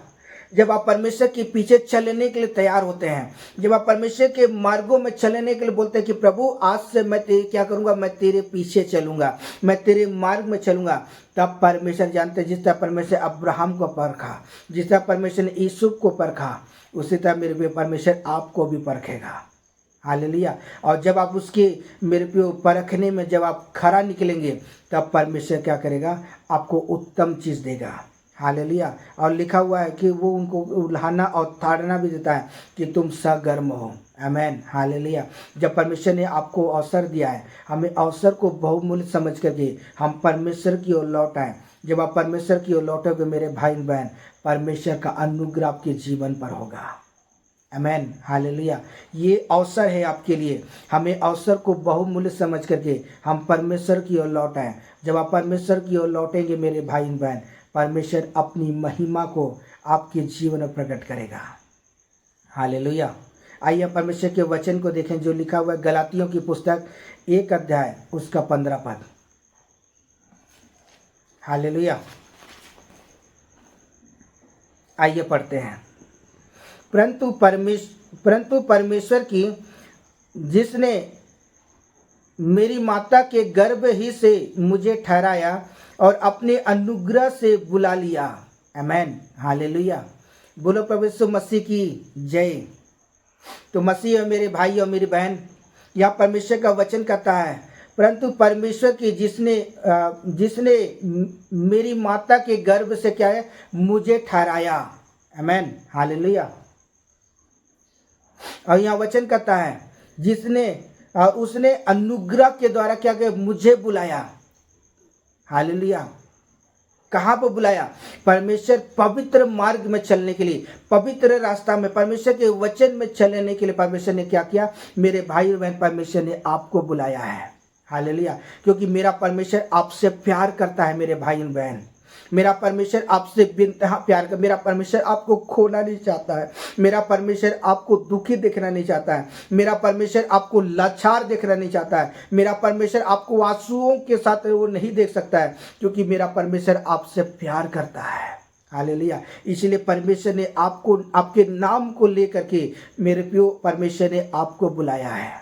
जब आप परमेश्वर के पीछे चलने के लिए तैयार होते हैं, जब आप परमेश्वर के मार्गों में चलने के लिए बोलते हैं कि प्रभु आज से मैं क्या करूँगा, मैं तेरे पीछे चलूँगा, मैं तेरे मार्ग में चलूँगा, तब परमेश्वर जानते हैं जिस तरह परमेश्वर अब्राहम को परखा, जिस तरह परमेश्वर ने यूसुफ को परखा, उसी तरह मेरे परमेश्वर आपको भी परखेगा। हालेलुया। और जब आप उसके मेरे पे परखने में जब आप खरा निकलेंगे तब परमेश्वर क्या करेगा, आपको उत्तम चीज़ देगा। हालेलुया। और लिखा हुआ है कि वो उनको उल्हाना और ताड़ना भी देता है कि तुम सरगर्म हो। आमेन, हालेलुया। जब परमेश्वर ने आपको अवसर दिया है, हमें अवसर को बहुमूल्य समझ करके हम परमेश्वर की ओर लौट आए। जब आप परमेश्वर की ओर लौटोगे मेरे भाई बहन, परमेश्वर का अनुग्रह आपके जीवन पर होगा। आमेन, हालेलुया। ये अवसर है आपके लिए, हमें अवसर को बहुमूल्य समझ करके हम परमेश्वर की ओर लौट आए। जब आप परमेश्वर की ओर लौटेंगे मेरे भाई बहन, परमेश्वर अपनी महिमा को आपके जीवन में प्रकट करेगा। हालेलुया। आइए परमेश्वर के वचन को देखें जो लिखा हुआ है गलातियों की पुस्तक 1 अध्याय उसका 15 पद। हालेलुया। आइए पढ़ते हैं। परंतु परमेश्वर की जिसने मेरी माता के गर्भ ही से मुझे ठहराया और अपने अनुग्रह से बुला लिया। आमेन, हालेलुया। बोलो प्रभु यीशु मसीह की जय। तो मसीह है मेरे भाई और मेरी बहन, यहाँ परमेश्वर का वचन कहता है परंतु परमेश्वर की जिसने मेरी माता के गर्भ से क्या है, मुझे ठहराया। आमेन, हालेलुया। और यहाँ वचन कहता है जिसने उसने अनुग्रह के द्वारा क्या किया, मुझे बुलाया। हालेलुया। कहाँ पर बुलाया? परमेश्वर पवित्र मार्ग में चलने के लिए, पवित्र रास्ता में, परमेश्वर के वचन में चलने के लिए परमेश्वर ने क्या किया? मेरे भाई बहन, परमेश्वर ने आपको बुलाया है। हालेलुया। क्योंकि मेरा परमेश्वर आपसे प्यार करता है मेरे भाई बहन। मेरा परमेश्वर आपसे बेइंतहा प्यार कर, मेरा परमेश्वर आपको खोना नहीं चाहता है। मेरा परमेश्वर आपको दुखी देखना नहीं चाहता है। मेरा परमेश्वर आपको लाचार देखना नहीं चाहता है। मेरा परमेश्वर आपको आंसुओं के साथ वो नहीं देख सकता है, क्योंकि मेरा परमेश्वर आपसे प्यार करता है। हालेलुया। इसलिए परमेश्वर ने आपको, आपके नाम को लेकर के मेरे प्रियो, परमेश्वर ने आपको बुलाया है।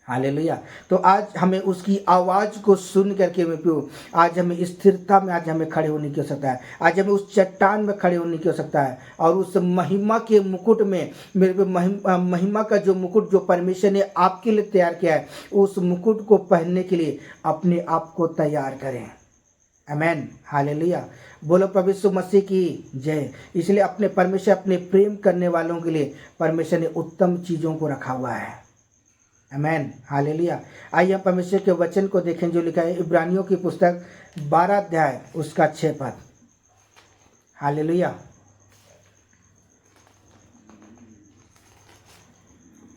हालेलुया। तो आज हमें उसकी आवाज़ को सुन करके मेरे प्रियो, आज हमें स्थिरता में, आज हमें खड़े होने की आवश्यकता है। आज हमें उस चट्टान में खड़े होने की आवश्यकता है, और उस महिमा के मुकुट में, मेरे प्रियो, महिमा का जो मुकुट जो परमेश्वर ने आपके लिए तैयार किया है, उस मुकुट को पहनने के लिए अपने आप को तैयार करें। आमेन। हालेलुया। बोलो प्रभु यीशु मसीह की जय। इसलिए अपने परमेश्वर, अपने प्रेम करने वालों के लिए परमेश्वर ने उत्तम चीज़ों को रखा हुआ है। आमेन। हालेलुया। आइए हम परमेश्वर के वचन को देखें जो लिखा है इब्रानियों की पुस्तक 12 अध्याय उसका 6 पद। हालेलुया।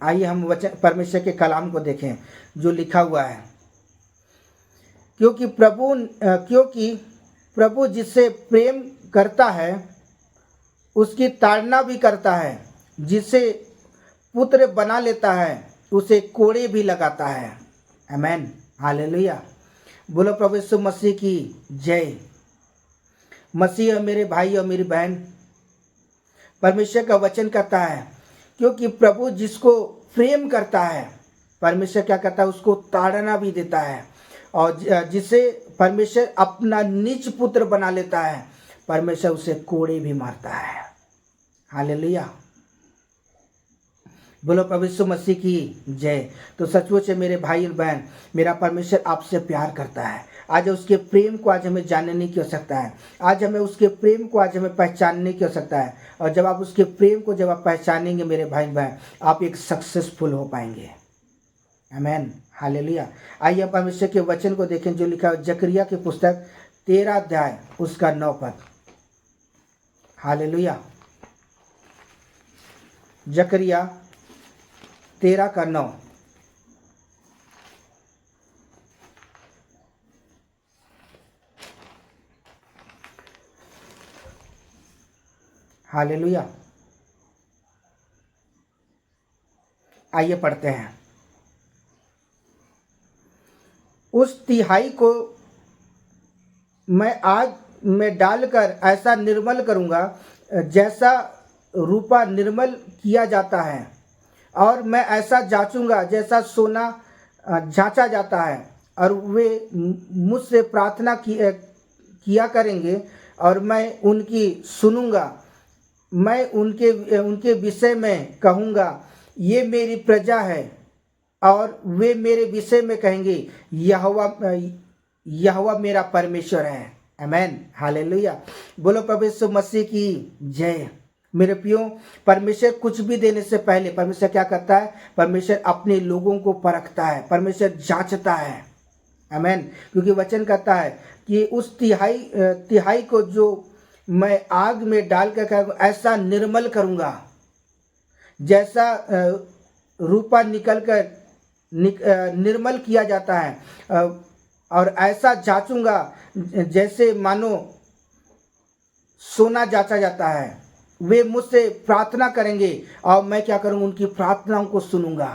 आइए हम वचन, परमेश्वर के कलाम को देखें जो लिखा हुआ है। क्योंकि प्रभु जिससे प्रेम करता है उसकी ताड़ना भी करता है, जिसे पुत्र बना लेता है उसे कोड़े भी लगाता है। आमेन। हालेलुया। बोलो प्रभु यीशु मसीह की जय। मसीह और मेरे भाई और मेरी बहन, परमेश्वर का वचन कहता है क्योंकि प्रभु जिसको प्रेम करता है, परमेश्वर क्या करता है? उसको ताड़ना भी देता है, और जिसे परमेश्वर अपना निज पुत्र बना लेता है, परमेश्वर उसे कोड़े भी मारता है। हालेलुया। बोलो प्रभु यीशु मसीह की जय। तो सचमुच मेरे भाई और बहन, मेरा परमेश्वर आपसे प्यार करता है। आज उसके प्रेम को आज हमें जानने की आवश्यकता है। आज हमें उसके प्रेम को आज हमें पहचानने की आवश्यकता है। और जब आप उसके प्रेम को जब आप पहचानेंगे मेरे भाई बहन, आप एक सक्सेसफुल हो पाएंगे। आमेन। हालेलुया। आइए हम परमेश्वर के वचन को देखें जो लिखा है जकरिया की पुस्तक 13 अध्याय उसका 9 पद। हालेलुया। जकरिया 13 का 9। हालेलुया। आइए पढ़ते हैं। उस तिहाई को मैं आग में डालकर ऐसा निर्मल करूंगा जैसा रूपा निर्मल किया जाता है, और मैं ऐसा जांचूंगा जैसा सोना जांचा जाता है, और वे मुझसे प्रार्थना किया करेंगे और मैं उनकी सुनूंगा। मैं उनके विषय में कहूँगा ये मेरी प्रजा है, और वे मेरे विषय में कहेंगे यहोवा मेरा परमेश्वर है। आमेन। हालेलुया। बोलो प्रभु यीशु मसीह की जय। मेरे प्रियो, परमेश्वर कुछ भी देने से पहले परमेश्वर क्या करता है? परमेश्वर अपने लोगों को परखता है, परमेश्वर जांचता है। आमेन। क्योंकि वचन कहता है कि उस तिहाई को जो मैं आग में डाल कर ऐसा निर्मल करूँगा जैसा रूपा निकलकर निर्मल किया जाता है, और ऐसा जांचूंगा जैसे मानो सोना जांचा जाता है। वे मुझसे प्रार्थना करेंगे और मैं क्या करूँगा? उनकी प्रार्थनाओं को सुनूंगा।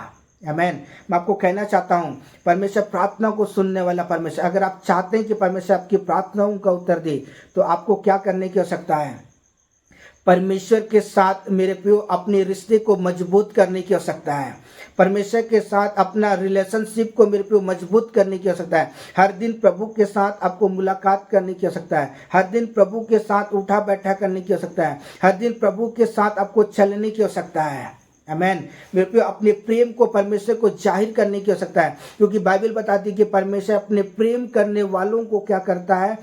आमेन। मैं आपको कहना चाहता हूँ, परमेश्वर प्रार्थना को सुनने वाला परमेश्वर। अगर आप चाहते हैं कि परमेश्वर आपकी प्रार्थनाओं का उत्तर दे, तो आपको क्या करने की आवश्यकता है? परमेश्वर के साथ मेरे प्रियो अपने रिश्ते को मजबूत करने की आवश्यकता है। परमेश्वर के साथ अपना रिलेशनशिप को मेरे प्रियो मजबूत करने की आवश्यकता है। हर दिन प्रभु के साथ आपको मुलाकात करने की आवश्यकता है। हर दिन प्रभु के साथ उठा बैठा करने की आवश्यकता है। हर दिन प्रभु के साथ आपको चलने की आवश्यकता है। आमेन। मेरे प्रियो, अपने प्रेम को परमेश्वर को जाहिर करने की आवश्यकता है, क्योंकि बाइबल बताती है कि परमेश्वर अपने प्रेम करने वालों को क्या करता है?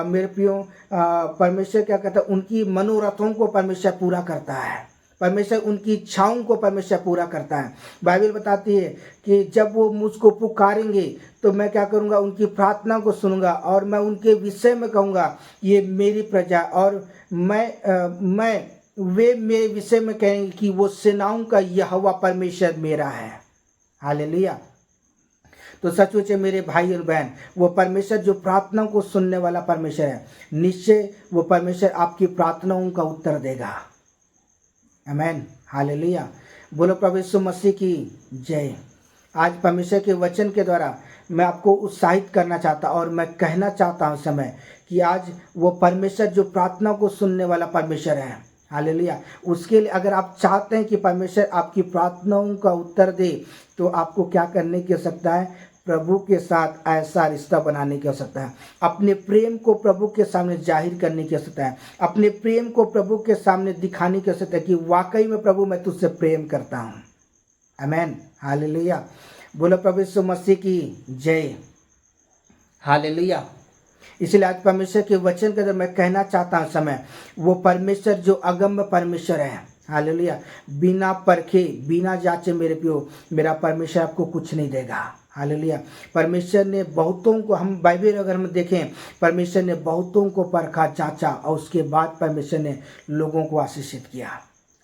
मेरे प्रियो, परमेश्वर क्या करता है? उनकी मनोरथों को परमेश्वर पूरा करता है। परमेश्वर उनकी इच्छाओं को परमेश्वर पूरा करता है। बाइबल बताती है कि जब वो मुझको पुकारेंगे तो मैं क्या करूँगा, उनकी प्रार्थना को सुनूंगा और मैं उनके विषय में कहूँगा ये मेरी प्रजा, और वे मेरे विषय में कहेंगे कि वो सेनाओं का यहोवा परमेश्वर मेरा है। हालेलुया। तो सचमुच है मेरे भाई और बहन, वो परमेश्वर जो प्रार्थनाओं को सुनने वाला परमेश्वर है, निश्चय वो परमेश्वर आपकी प्रार्थनाओं का उत्तर देगा। आमीन, हालेलुया। बोलो प्रभु यीशु मसीह की जय। आज परमेश्वर के वचन के द्वारा मैं आपको उत्साहित करना चाहता और मैं कहना चाहता हूँ समय कि आज वो परमेश्वर जो प्रार्थना को सुनने वाला परमेश्वर है, हालेलुया, उसके लिए अगर आप चाहते हैं कि परमेश्वर आपकी प्रार्थनाओं का उत्तर दे तो आपको क्या करने की आवश्यकता है, प्रभु के साथ ऐसा रिश्ता बनाने की आवश्यकता है। अपने प्रेम को प्रभु के सामने जाहिर करने की आवश्यकता है। अपने प्रेम को प्रभु के सामने दिखाने की आवश्यकता है कि वाकई में प्रभु मैं तुझसे प्रेम करता हूँ। आमीन, हालेलुया। बोलो प्रभु यीशु मसीह की जय। हालेलुया। इसलिए आज परमेश्वर के वचन के अंदर मैं कहना चाहता हूँ समय, वो परमेश्वर जो अगम्य परमेश्वर है, हालेलुया, बिना परखे बिना जांचे मेरे प्रियो मेरा परमेश्वर आपको कुछ नहीं देगा। हालेलुया। परमेश्वर ने बहुतों को, हम बाइबल अगर हम देखें, परमेश्वर ने बहुतों को परखा, जांचा और उसके बाद परमेश्वर ने लोगों को आशीषित किया।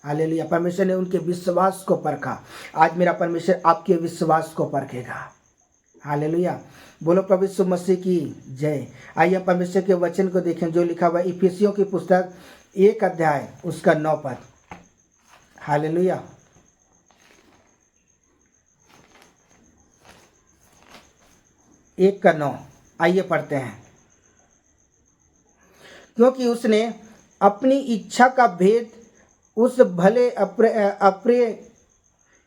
हालेलुया। परमेश्वर ने उनके विश्वास को परखा। आज मेरा परमेश्वर आपके विश्वास को परखेगा। हालेलुया। बोलो प्रभु यीशु मसीह की जय। आइए परमेश्वर के वचन को देखें जो लिखा हुआ है इफिसियों की पुस्तक 1 अध्याय उसका 9 पद। हालेलुया। एक का 9 आइए पढ़ते हैं। क्योंकि उसने अपनी इच्छा का भेद उस भले अप्रिय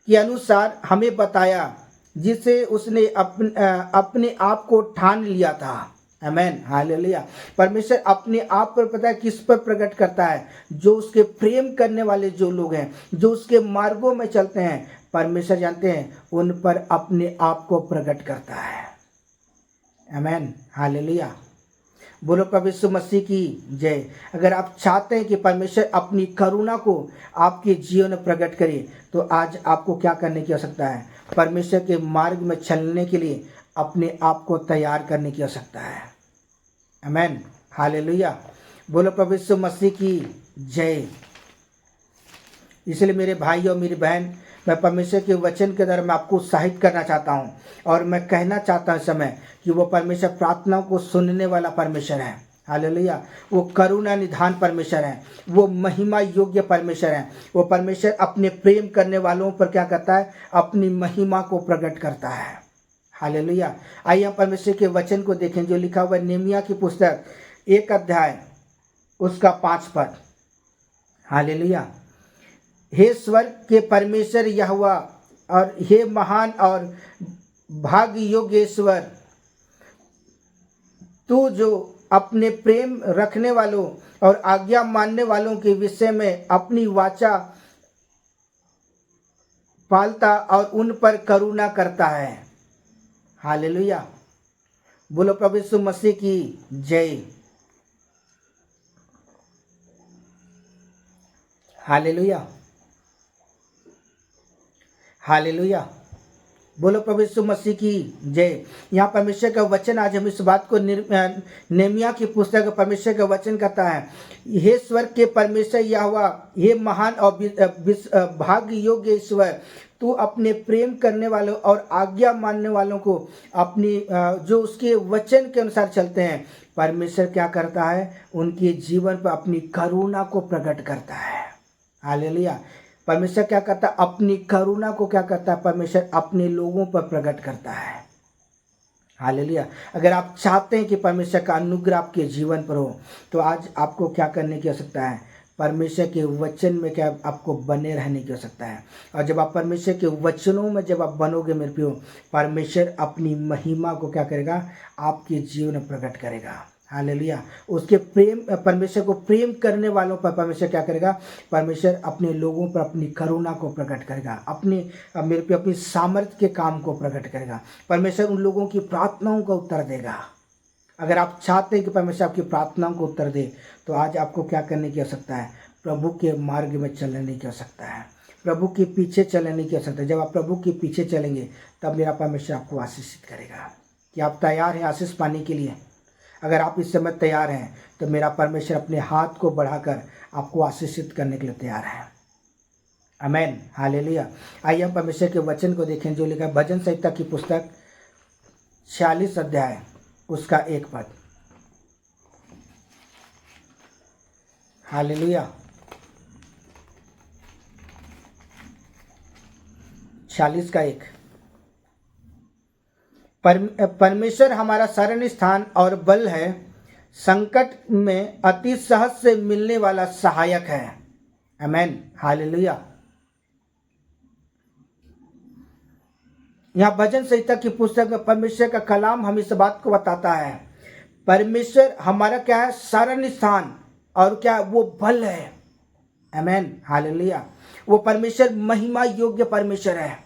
के अनुसार हमें बताया जिसे उसने अपने आप को ठान लिया था। आमीन, हालेलुया। परमेश्वर अपने आप पर पता है किस पर प्रकट करता है, जो उसके प्रेम करने वाले जो लोग हैं, जो उसके मार्गों में चलते हैं, परमेश्वर जानते हैं उन पर अपने आप को प्रकट करता है। आमीन, हालेलुया। बोलो प्रभु यीशु मसीह की जय। अगर आप चाहते हैं कि परमेश्वर अपनी करुणा को आपके जीवन में प्रकट करे तो आज आपको क्या करने की आवश्यकता है, परमेश्वर के मार्ग में चलने के लिए अपने आप को तैयार करने की आवश्यकता है। आमीन, हालेलुया। बोलो प्रभु यीशु मसीह की जय। इसलिए मेरे भाई और मेरी बहन, मैं परमेश्वर के वचन के द्वारा मैं आपको उत्साहित करना चाहता हूँ और मैं कहना चाहता हूँ समय कि वो परमेश्वर प्रार्थनाओं को सुनने वाला परमेश्वर है। हालेलुया। वो करुणा निधान परमेश्वर है, वो महिमा योग्य परमेश्वर है। वो परमेश्वर अपने प्रेम करने वालों पर क्या करता है, अपनी महिमा को प्रकट करता है। हालेलुया। आइए हम परमेश्वर के वचन को देखें जो लिखा हुआ है नेमिया की पुस्तक 1 अध्याय उसका 5 पद। हालेलुया। हे स्वर्ग के परमेश्वर यहोवा और हे महान और भाग्य योग्य ईश्वर, तू जो अपने प्रेम रखने वालों और आज्ञा मानने वालों के विषय में अपनी वाचा पालता और उन पर करुणा करता है। हालेलुया। बोलो प्रभु यीशु मसीह की जय। Hallelujah, hallelujah. बोलो प्रभु यीशु मसीह की जय। यहाँ परमेश्वर का वचन, आज हम इस बात को नेमिया की पुस्तक परमेश्वर का वचन कहता है, हे स्वर्ग के परमेश्वर यहोवा, हे महान और भाग्य योग्य ईश्वर, तू अपने प्रेम करने वालों और आज्ञा मानने वालों को अपनी जो उसके वचन के अनुसार चलते हैं, परमेश्वर क्या करता है, उनके जीवन पर अपनी करुणा को प्रकट करता है। हालेलुया। परमेश्वर क्या करता है, अपनी करुणा को क्या करता है, परमेश्वर अपने लोगों पर प्रकट करता है। हालेलुया। अगर आप चाहते हैं कि परमेश्वर का अनुग्रह आपके जीवन पर हो तो आज आपको क्या करने की आवश्यकता है, परमेश्वर के वचन में क्या आपको बने रहने की आवश्यकता है। और जब आप परमेश्वर के वचनों में जब आप बनोगे मेरे प्रियो, परमेश्वर अपनी महिमा को क्या करेगा, आपके जीवन में प्रकट करेगा। हालेलुया। उसके प्रेम, परमेश्वर को प्रेम करने वालों पर परमेश्वर क्या करेगा, परमेश्वर अपने लोगों पर अपनी करुणा को प्रकट करेगा, अपने मेरे पे अपनी सामर्थ्य के काम को प्रकट करेगा। परमेश्वर उन लोगों की प्रार्थनाओं का उत्तर देगा। अगर आप चाहते हैं कि परमेश्वर आपकी प्रार्थनाओं को उत्तर दे तो आज आपको क्या करने की आवश्यकता है, प्रभु के मार्ग में चलने की आवश्यकता है, प्रभु के पीछे चलने की आवश्यकता है। जब आप प्रभु के पीछे चलेंगे तब मेरा परमेश्वर आपको आशीषित करेगा। कि आप तैयार हैं आशीष पाने के लिए? अगर आप इस समय तैयार हैं तो मेरा परमेश्वर अपने हाथ को बढ़ाकर आपको आशीषित करने के लिए तैयार है। आमेन, हालेलुया। आइए हम परमेश्वर के वचन को देखें जो लिखा है भजन संहिता की पुस्तक 46 अध्याय उसका 1 पद। हालेलुया। 46 का 1। परमेश्वर हमारा शरण स्थान और बल है, संकट में अति सहज से मिलने वाला सहायक है। आमेन, हालेलुया। यहाँ भजन संहिता की पुस्तक में परमेश्वर का कलाम हमें इस बात को बताता है। परमेश्वर हमारा क्या है? शरण स्थान, और क्या? वो बल है। आमेन, हालेलुया। वो परमेश्वर महिमा योग्य परमेश्वर है।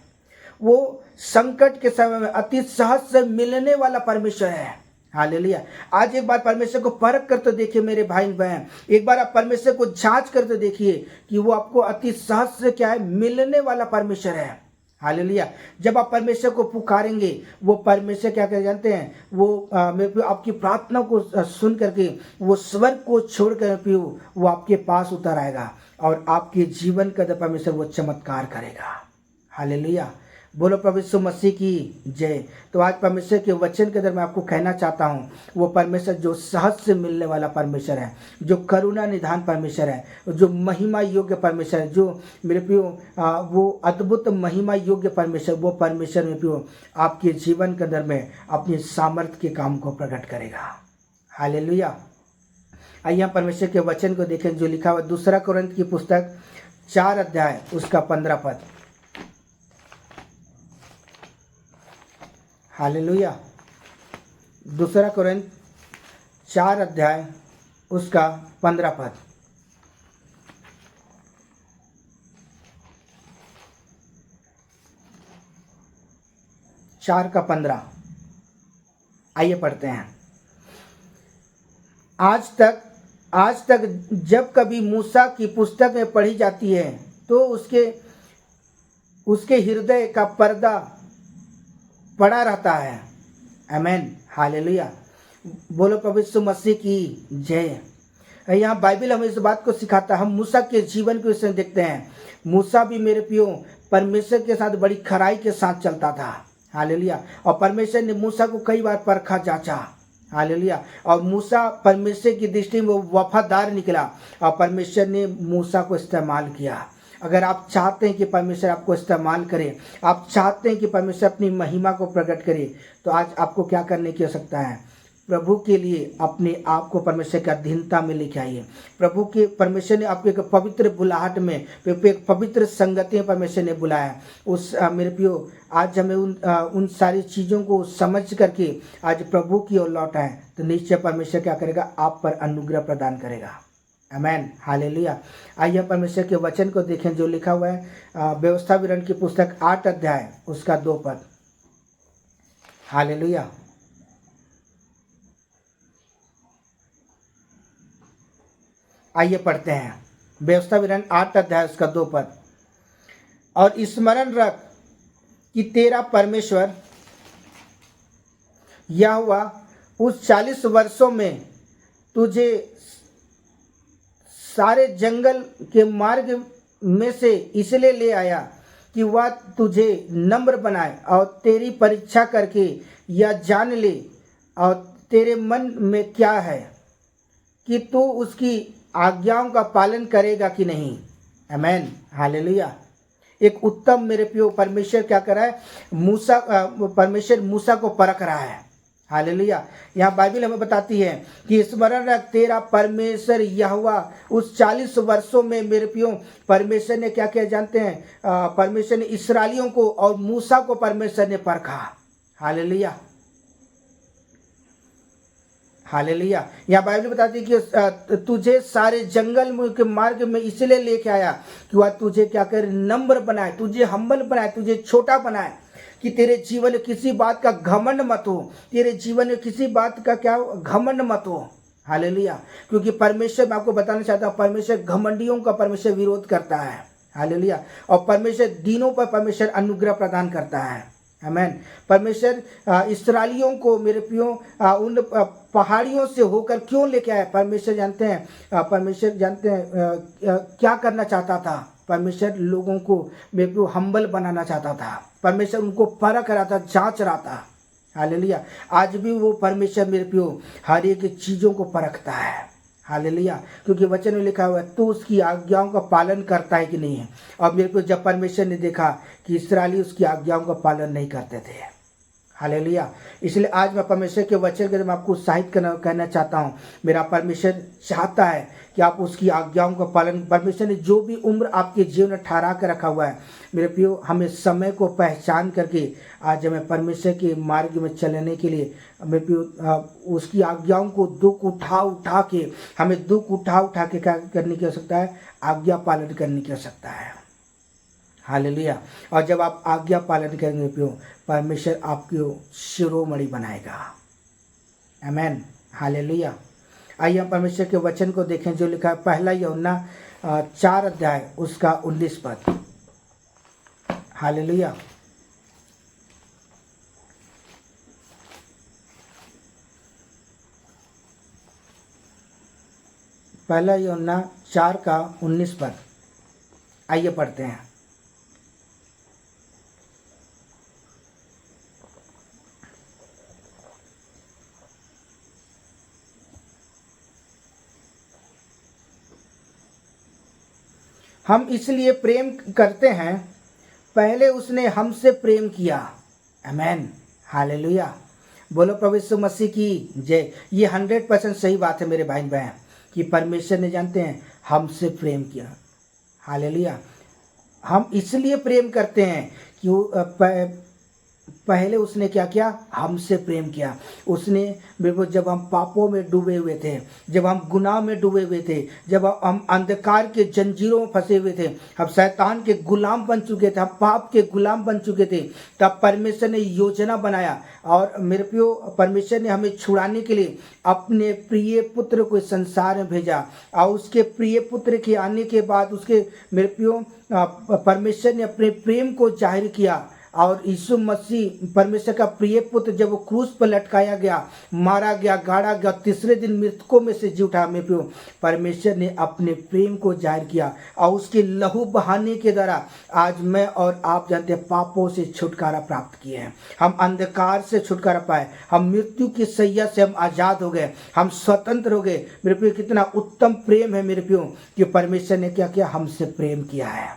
वो संकट के समय में अति सहज से मिलने वाला परमेश्वर है। हालेलुया। आज एक बार परमेश्वर को परख कर तो देखिए मेरे भाई बहन, एक बार आप परमेश्वर को जांच कर तो देखिए कि वो आपको अति सहज से क्या है? मिलने वाला परमेश्वर है। हालेलुया। जब आप परमेश्वर को पुकारेंगे वो परमेश्वर क्या कर जानते हैं? वो आपकी प्रार्थना को सुन करके वो स्वर्ग को छोड़ कर वो आपके पास उतर आएगा और आपके जीवन का परमेश्वर वो चमत्कार करेगा। हालेलुया। बोलो प्रभु यीशु मसीह की जय। तो आज परमेश्वर के वचन के अंदर मैं आपको कहना चाहता हूँ वो परमेश्वर जो सहज से मिलने वाला परमेश्वर है, जो करुणा निधान परमेश्वर है, जो महिमा योग्य परमेश्वर है, जो मेरे प्रियो वो अद्भुत महिमा योग्य परमेश्वर, वो परमेश्वर मेरे प्रियो आपके जीवन के अंदर में अपनी सामर्थ्य के काम को प्रकट करेगा। हालेलुया। आइए हम परमेश्वर के वचन को देखें जो लिखा हुआ 2 कोरिन्थ की पुस्तक 4 अध्याय उसका 15 पद। हालेलुया। 2 कोरिन्थ 4 अध्याय उसका 15 पद। चार का 15। आइए पढ़ते हैं। आज तक जब कभी मूसा की पुस्तक में पढ़ी जाती है तो उसके हृदय का पर्दा पड़ा रहता है। आमेन, हालेलुया। बोलो प्रभु यीशु मसीह की जय। यहाँ बाइबल हमें इस बात को सिखाता है। हम मूसा के जीवन को इसमें देखते हैं। मूसा भी मेरे प्रियो परमेश्वर के साथ बड़ी खराई के साथ चलता था। हालेलुया। और परमेश्वर ने मूसा को कई बार परखा जांचा। हालेलुया। और मूसा परमेश्वर की दृष्टि में वो वफादार निकला और परमेश्वर ने मूसा को इस्तेमाल किया। अगर आप चाहते हैं कि परमेश्वर आपको इस्तेमाल करे, आप चाहते हैं कि परमेश्वर अपनी महिमा को प्रकट करे, तो आज आपको क्या करने की आवश्यकता है? प्रभु के लिए अपने आप को परमेश्वर की अधीनता में लेके आइए। प्रभु के परमेश्वर ने आपको एक पवित्र बुलाहट में, एक पवित्र संगति में परमेश्वर ने बुलाया। उस मेरे प्रियो आज हमें उन सारी चीज़ों को समझ करके आज प्रभु की ओर लौट आए तो निश्चय परमेश्वर क्या करेगा? आप पर अनुग्रह प्रदान करेगा। आमेन, हालेलुया। आइए परमेश्वर के वचन को देखें जो लिखा हुआ है व्यवस्था विवरण की पुस्तक 8 अध्याय उसका 2 पद। हालेलुया। आइए पढ़ते हैं व्यवस्था विवरण 8 अध्याय उसका 2 पद। और स्मरण रख कि तेरा परमेश्वर यहोवा उस 40 वर्षों में तुझे सारे जंगल के मार्ग में से इसलिए ले आया कि वह तुझे नम्र बनाए और तेरी परीक्षा करके यह जान ले और तेरे मन में क्या है कि तू उसकी आज्ञाओं का पालन करेगा कि नहीं। आमेन, हालेलुया। एक उत्तम मेरे प्रियो परमेश्वर क्या कर रहा है? परमेश्वर मूसा को परख रहा है। हालेलुया। यहाँ बाइबल हमें बताती है कि स्मरण रख तेरा परमेश्वर यहोवा उस 40 वर्षों में मेरे प्रियो परमेश्वर ने क्या किया जानते हैं? परमेश्वर ने इस्राएलियों को और मूसा को परमेश्वर ने परखा। Hallelujah, hallelujah. यहाँ बाइबल बताती है कि तुझे सारे जंगल के मार्ग में इसलिए लेके आया कि वह तुझे क्या करे? नम्र बनाए, तुझे हम्बल बनाए, तुझे छोटा बनाए कि तेरे जीवन में किसी बात का घमंड मत हो। तेरे जीवन में किसी बात का क्या घमंड मत हो। हालेलुया। क्योंकि परमेश्वर, मैं आपको बताना चाहता हूँ, परमेश्वर घमंडियों का परमेश्वर विरोध करता है। हालेलुया। और परमेश्वर दीनों पर परमेश्वर अनुग्रह प्रदान करता है। आमेन। परमेश्वर इस्राएलियों को, मेरे प्रियो, उन पहाड़ियों से होकर क्यों लेके आए? परमेश्वर जानते हैं, परमेश्वर जानते हैं क्या करना चाहता था। परमेश्वर लोगों को, मेरे प्रियो, हम्बल बनाना चाहता था। परमेश्वर उनको परख रहा था, जांच रहा था। हालेलुया। आज भी वो परमेश्वर, मेरे प्रियो, हर एक चीज़ों को परखता है। हालेलुया। क्योंकि वचन में लिखा हुआ है, तू उसकी आज्ञाओं का पालन करता है कि नहीं है। और मेरे को जब परमेश्वर ने देखा कि इस्राएली उसकी आज्ञाओं का पालन नहीं करते थे। हालेलुया। इसलिए आज मैं परमेश्वर के वचन के, मैं आपको उत्साहित कहना चाहता हूँ। मेरा परमेश्वर चाहता है कि आप उसकी आज्ञाओं का पालन, परमेश्वर ने जो भी उम्र आपके जीवन में ठहरा कर रखा हुआ है, मेरे प्रियो, हमें समय को पहचान करके आज हमें परमेश्वर के मार्ग में चलने के लिए, मेरे प्रियो, उसकी आज्ञाओं को दुख उठा के, हमें दुख उठा के क्या करने की आवश्यकता है? आज्ञा पालन करने की आवश्यकता है। हालेलुया। और जब आप आज्ञा पालन करेंगे प्रियो, परमेश्वर आपको शिरोमणि बनाएगा। आमेन। हालेलुया। आइए हम परमेश्वर के वचन को देखें जो लिखा है पहला यूहन्ना 4 अध्याय उसका 19 पद। हालेलुया। पहला यूहन्ना 4 का 19 पद। आइए पढ़ते हैं। हम इसलिए प्रेम करते हैं, पहले उसने हमसे प्रेम किया। आमेन। हालेलुया। बोलो प्रभु यीशु मसीह की जय। ये 100% सही बात है मेरे भाई बहन, कि परमेश्वर ने, जानते हैं, हमसे प्रेम किया। हालेलुया। हम इसलिए प्रेम करते हैं कि पहले उसने क्या किया? हमसे प्रेम किया। उसने, बिल्कुल, जब हम पापों में डूबे हुए थे, जब हम गुनाह में डूबे हुए थे, जब हम अंधकार के जंजीरों में फंसे हुए थे, हम शैतान के गुलाम बन चुके थे, हम पाप के गुलाम बन चुके थे, तब परमेश्वर ने योजना बनाया और मेरे प्रियो, परमेश्वर ने हमें छुड़ाने के लिए अपने प्रिय पुत्र को संसार में भेजा। और उसके प्रिय पुत्र के आने के बाद उसके, मेरे प्रियो, परमेश्वर ने अपने प्रेम को जाहिर किया। और यीशु मसीह, परमेश्वर का प्रिय पुत्र, जब वो क्रूस पर लटकाया गया, मारा गया, गाड़ा गया, तीसरे दिन मृतकों में से जी उठा, मेरे प्रियो, परमेश्वर ने अपने प्रेम को जाहिर किया। और उसके लहू बहाने के द्वारा आज मैं और आप, जानते हैं, पापों से छुटकारा प्राप्त किए हैं। हम अंधकार से छुटकारा पाए, हम मृत्यु की सैया से हम आज़ाद हो गए, हम स्वतंत्र हो गए। मेरे प्रियो, कितना उत्तम प्रेम है मेरे प्रियो, कि परमेश्वर ने क्या किया? हमसे प्रेम किया है।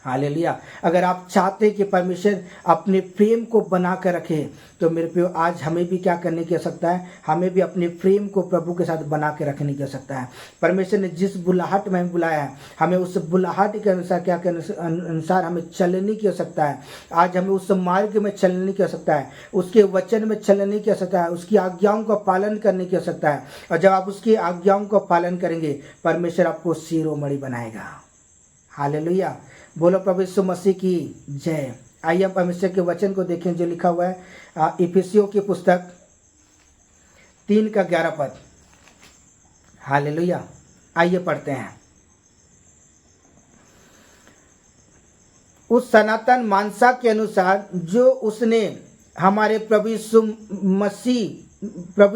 हालेलुया। अगर आप चाहते कि परमेश्वर अपने प्रेम को बना कर रखे, तो मेरे प्रियो, आज हमें भी क्या करने की आवश्यकता है? हमें भी अपने प्रेम को प्रभु के साथ बना के रखने की आवश्यकता है। परमेश्वर ने जिस बुलाहट में बुलाया है, हमें उस बुलाहट के अनुसार क्या करने अनुसार हमें चलने की आवश्यकता है। आज हमें उस मार्ग में चलने की आवश्यकता है, उसके वचन में चलने की आवश्यकता है, उसकी आज्ञाओं का पालन करने की आवश्यकता है। और जब आप उसकी आज्ञाओं का पालन करेंगे, परमेश्वर आपको शिरोमणि बनाएगा। हालेलुया। बोलो प्रभु यीशु मसीह की जय। आइए हम परमेश्वर के वचन को देखें जो लिखा हुआ है इफिसियों की पुस्तक 3 का 11 पद। हालेलुया। आइए पढ़ते हैं। उस सनातन मानसा के अनुसार जो उसने हमारे प्रभु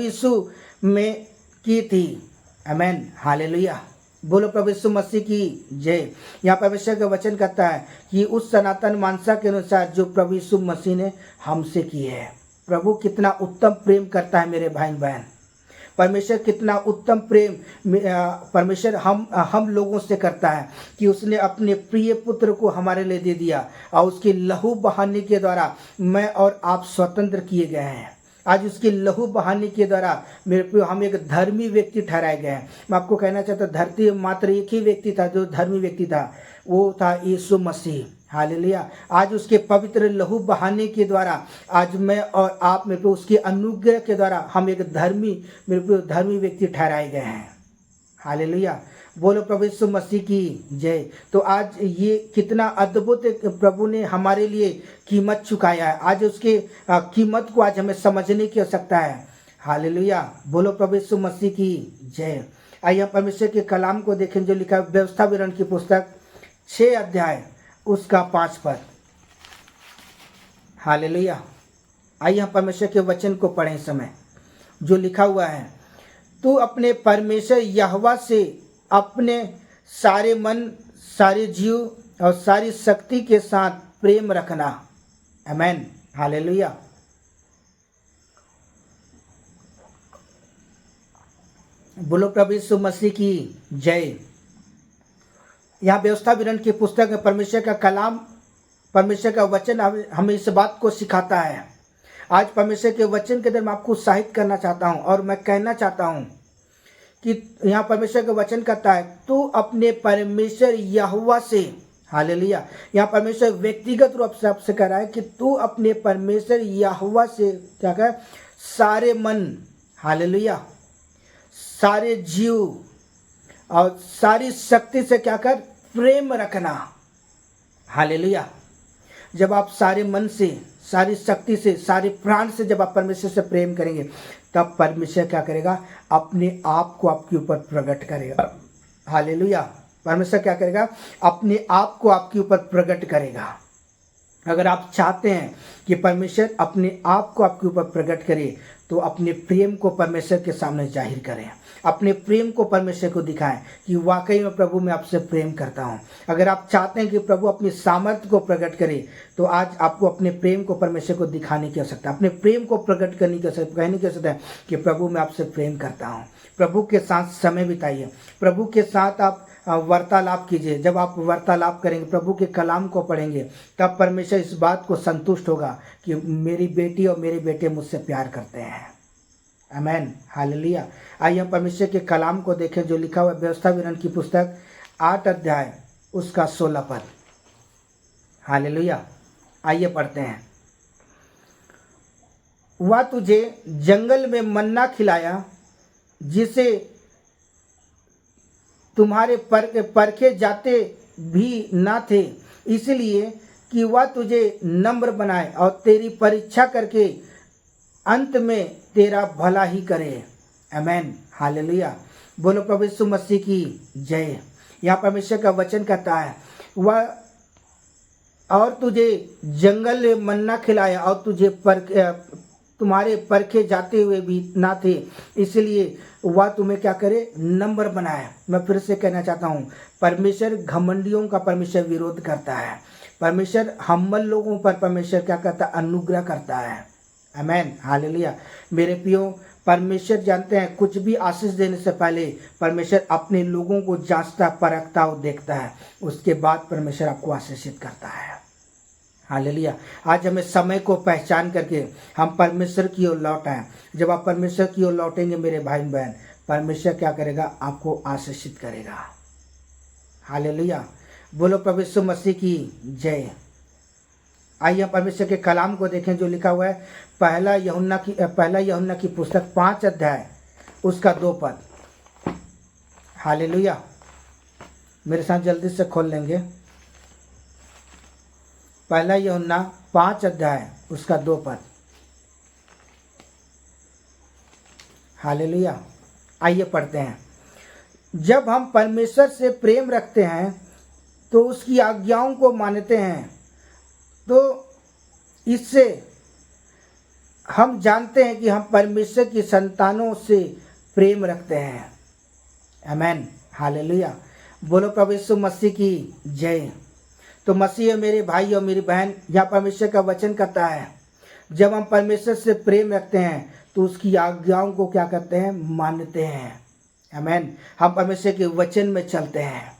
यीशु में की थी। आमेन। हालेलुया। बोलो प्रभु यीशु मसीह की जय। यहाँ परमेश्वर का वचन कहता है कि उस सनातन मानसा के अनुसार जो प्रभु यीशु मसीह ने हमसे की है। प्रभु कितना उत्तम प्रेम करता है मेरे भाई बहन। परमेश्वर कितना उत्तम प्रेम परमेश्वर हम लोगों से करता है, कि उसने अपने प्रिय पुत्र को हमारे लिए दे दिया, और उसके लहू बहाने के द्वारा मैं और आप स्वतंत्र किए गए हैं। आज उसके लहू बहाने के द्वारा मेरे प्रिय, हम एक धर्मी व्यक्ति ठहराए गए हैं। मैं आपको कहना चाहता हूँ, धरती में मात्र एक ही व्यक्ति था जो धर्मी व्यक्ति था, वो था यीशु मसीह। हालेलुया। आज उसके पवित्र लहू बहाने के द्वारा आज मैं और आप, मेरे प्रिय, उसके अनुग्रह के द्वारा हम एक धर्मी, मेरे प्रिय, धर्मी व्यक्ति ठहराए गए हैं। हालेलुया। बोलो प्रभु यीशु मसीह की जय। तो आज ये कितना अद्भुत प्रभु ने हमारे लिए कीमत चुकाया है। आज उसके कीमत को आज हमें समझने की आवश्यकता है। हालेलुया, बोलो प्रभु यीशु मसीह की जय। आइए हम परमेश्वर के कलाम को देखें जो लिखा है व्यवस्था विवरण की पुस्तक 6 अध्याय उसका 5 पद। हालेलुया, आइए हम परमेश्वर के वचन को पढ़ें इस समय जो लिखा हुआ है। तू अपने परमेश्वर यहोवा से अपने सारे मन, सारे जीव और सारी शक्ति के साथ प्रेम रखना। आमेन, हालेलुया। बोलो प्रभु यीशु मसीह की जय। यहाँ व्यवस्था विवरण की पुस्तक में परमेश्वर का कलाम, परमेश्वर का वचन हमें इस बात को सिखाता है। आज परमेश्वर के वचन के अंदर मैं आपको उत्साहित करना चाहता हूँ और मैं कहना चाहता हूँ कि यहाँ परमेश्वर का वचन कहता है तू अपने परमेश्वर यहोवा से, हालेलुया, यहाँ परमेश्वर व्यक्तिगत रूप से आपसे कह रहा है कि तू अपने परमेश्वर यहोवा से क्या कह, सारे मन, हालेलुया, सारे जीव और सारी शक्ति से क्या कर, प्रेम रखना। हालेलुया, जब आप सारे मन से, सारी शक्ति से, सारे प्राण से जब आप परमेश्वर से प्रेम करेंगे तब परमेश्वर क्या करेगा, अपने आप को आपके ऊपर प्रकट करेगा। हालेलुया, परमेश्वर क्या करेगा, अपने आप को आपके ऊपर प्रकट करेगा। अगर आप चाहते हैं कि परमेश्वर अपने आप को आपके ऊपर प्रकट करे तो अपने प्रेम को परमेश्वर के सामने जाहिर करें, अपने प्रेम को परमेश्वर को दिखाएं कि वाकई में प्रभु मैं आपसे प्रेम करता हूं। अगर आप चाहते हैं कि प्रभु अपनी सामर्थ्य को प्रकट करे तो आज आपको अपने प्रेम को परमेश्वर को दिखाने की आवश्यकता है, अपने प्रेम को प्रकट करने की आवश्यकता, कहने की आवश्यकता है कि प्रभु मैं आपसे प्रेम करता हूँ। प्रभु के साथ समय बिताइए, प्रभु के साथ आप वार्तालाप कीजिए। जब आप वार्तालाप करेंगे, प्रभु के कलाम को पढ़ेंगे, तब परमेश्वर इस बात को संतुष्ट होगा कि मेरी बेटी और मेरे बेटे मुझसे प्यार करते हैं। आमेन, हालेलुया। आइए हम परमेश्वर के कलाम को देखें जो लिखा हुआ है व्यवस्था विवरण की पुस्तक 8 अध्याय उसका 16 पद। हालेलुया, आइए पढ़ते हैं। वह तुझे जंगल में मन्ना खिलाया जिसे तुम्हारे परखे जाते भी ना थे, इसलिए कि वह तुझे नम्र बनाए और तेरी परीक्षा करके अंत में तेरा भला ही करे। आमेन, हालेलुया, बोलो प्रभु यीशु मसीह की जय। यहाँ परमेश्वर का वचन कहता है वह और तुझे जंगल में मन्ना खिलाया और तुझे तुम्हारे परखे जाते हुए भी ना थे, इसलिए वह तुम्हें क्या करे, नम्र बनाए। मैं फिर से कहना चाहता हूँ, परमेश्वर घमंडियों का परमेश्वर विरोध करता है। परमेश्वर हम्बल लोगों पर परमेश्वर क्या करता है, अनुग्रह करता है। आमेन, हालेलुया। मेरे प्रियो, परमेश्वर जानते हैं कुछ भी आशीष देने से पहले परमेश्वर अपने लोगों को जांचता, परखता और देखता है, उसके बाद परमेश्वर आपको आशीषित करता है। हालेलुया। आज हमें समय को पहचान करके हम परमेश्वर की ओर लौट आए। जब आप परमेश्वर की ओर लौटेंगे मेरे भाई बहन, परमेश्वर क्या करेगा, आपको आशीषित करेगा। हालेलुया, बोलो प्रभु यीशु मसीह की जय। आइए हम परमेश्वर के कलाम को देखें जो लिखा हुआ है पहला यूहन्ना की पुस्तक 5 अध्याय उसका 2 पद। हालेलुया, मेरे साथ जल्दी से खोल लेंगे। पहला यूहन्ना 5 अध्याय उसका 2 पद। हालेलुया, आइए पढ़ते हैं। जब हम परमेश्वर से प्रेम रखते हैं तो उसकी आज्ञाओं को मानते हैं, तो इससे हम जानते हैं कि हम परमेश्वर की संतानों से प्रेम रखते हैं। आमेन, हालेलुया, बोलो प्रभु यीशु मसीह की जय। तो मसीह मेरे भाई और मेरी बहन, यहाँ परमेश्वर का वचन कहता है जब हम परमेश्वर से प्रेम रखते हैं तो उसकी आज्ञाओं को क्या करते हैं, मानते हैं। आमेन, हम परमेश्वर के वचन में चलते हैं।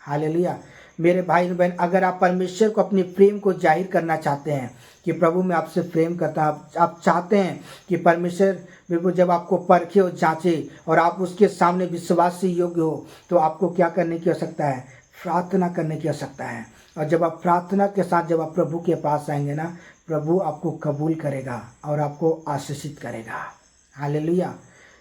हालेलुया, मेरे भाई और बहन, अगर आप परमेश्वर को अपने प्रेम को जाहिर करना चाहते हैं कि प्रभु मैं आपसे प्रेम करता हूँ, आप चाहते हैं कि परमेश्वर जब आपको परखे और जांचे और आप उसके सामने विश्वास से योग्य हो, तो आपको क्या करने की आवश्यकता है, प्रार्थना करने की आवश्यकता है। और जब आप प्रार्थना के साथ जब आप प्रभु के पास आएंगे ना, प्रभु आपको कबूल करेगा और आपको आशीषित करेगा। हालेलुया,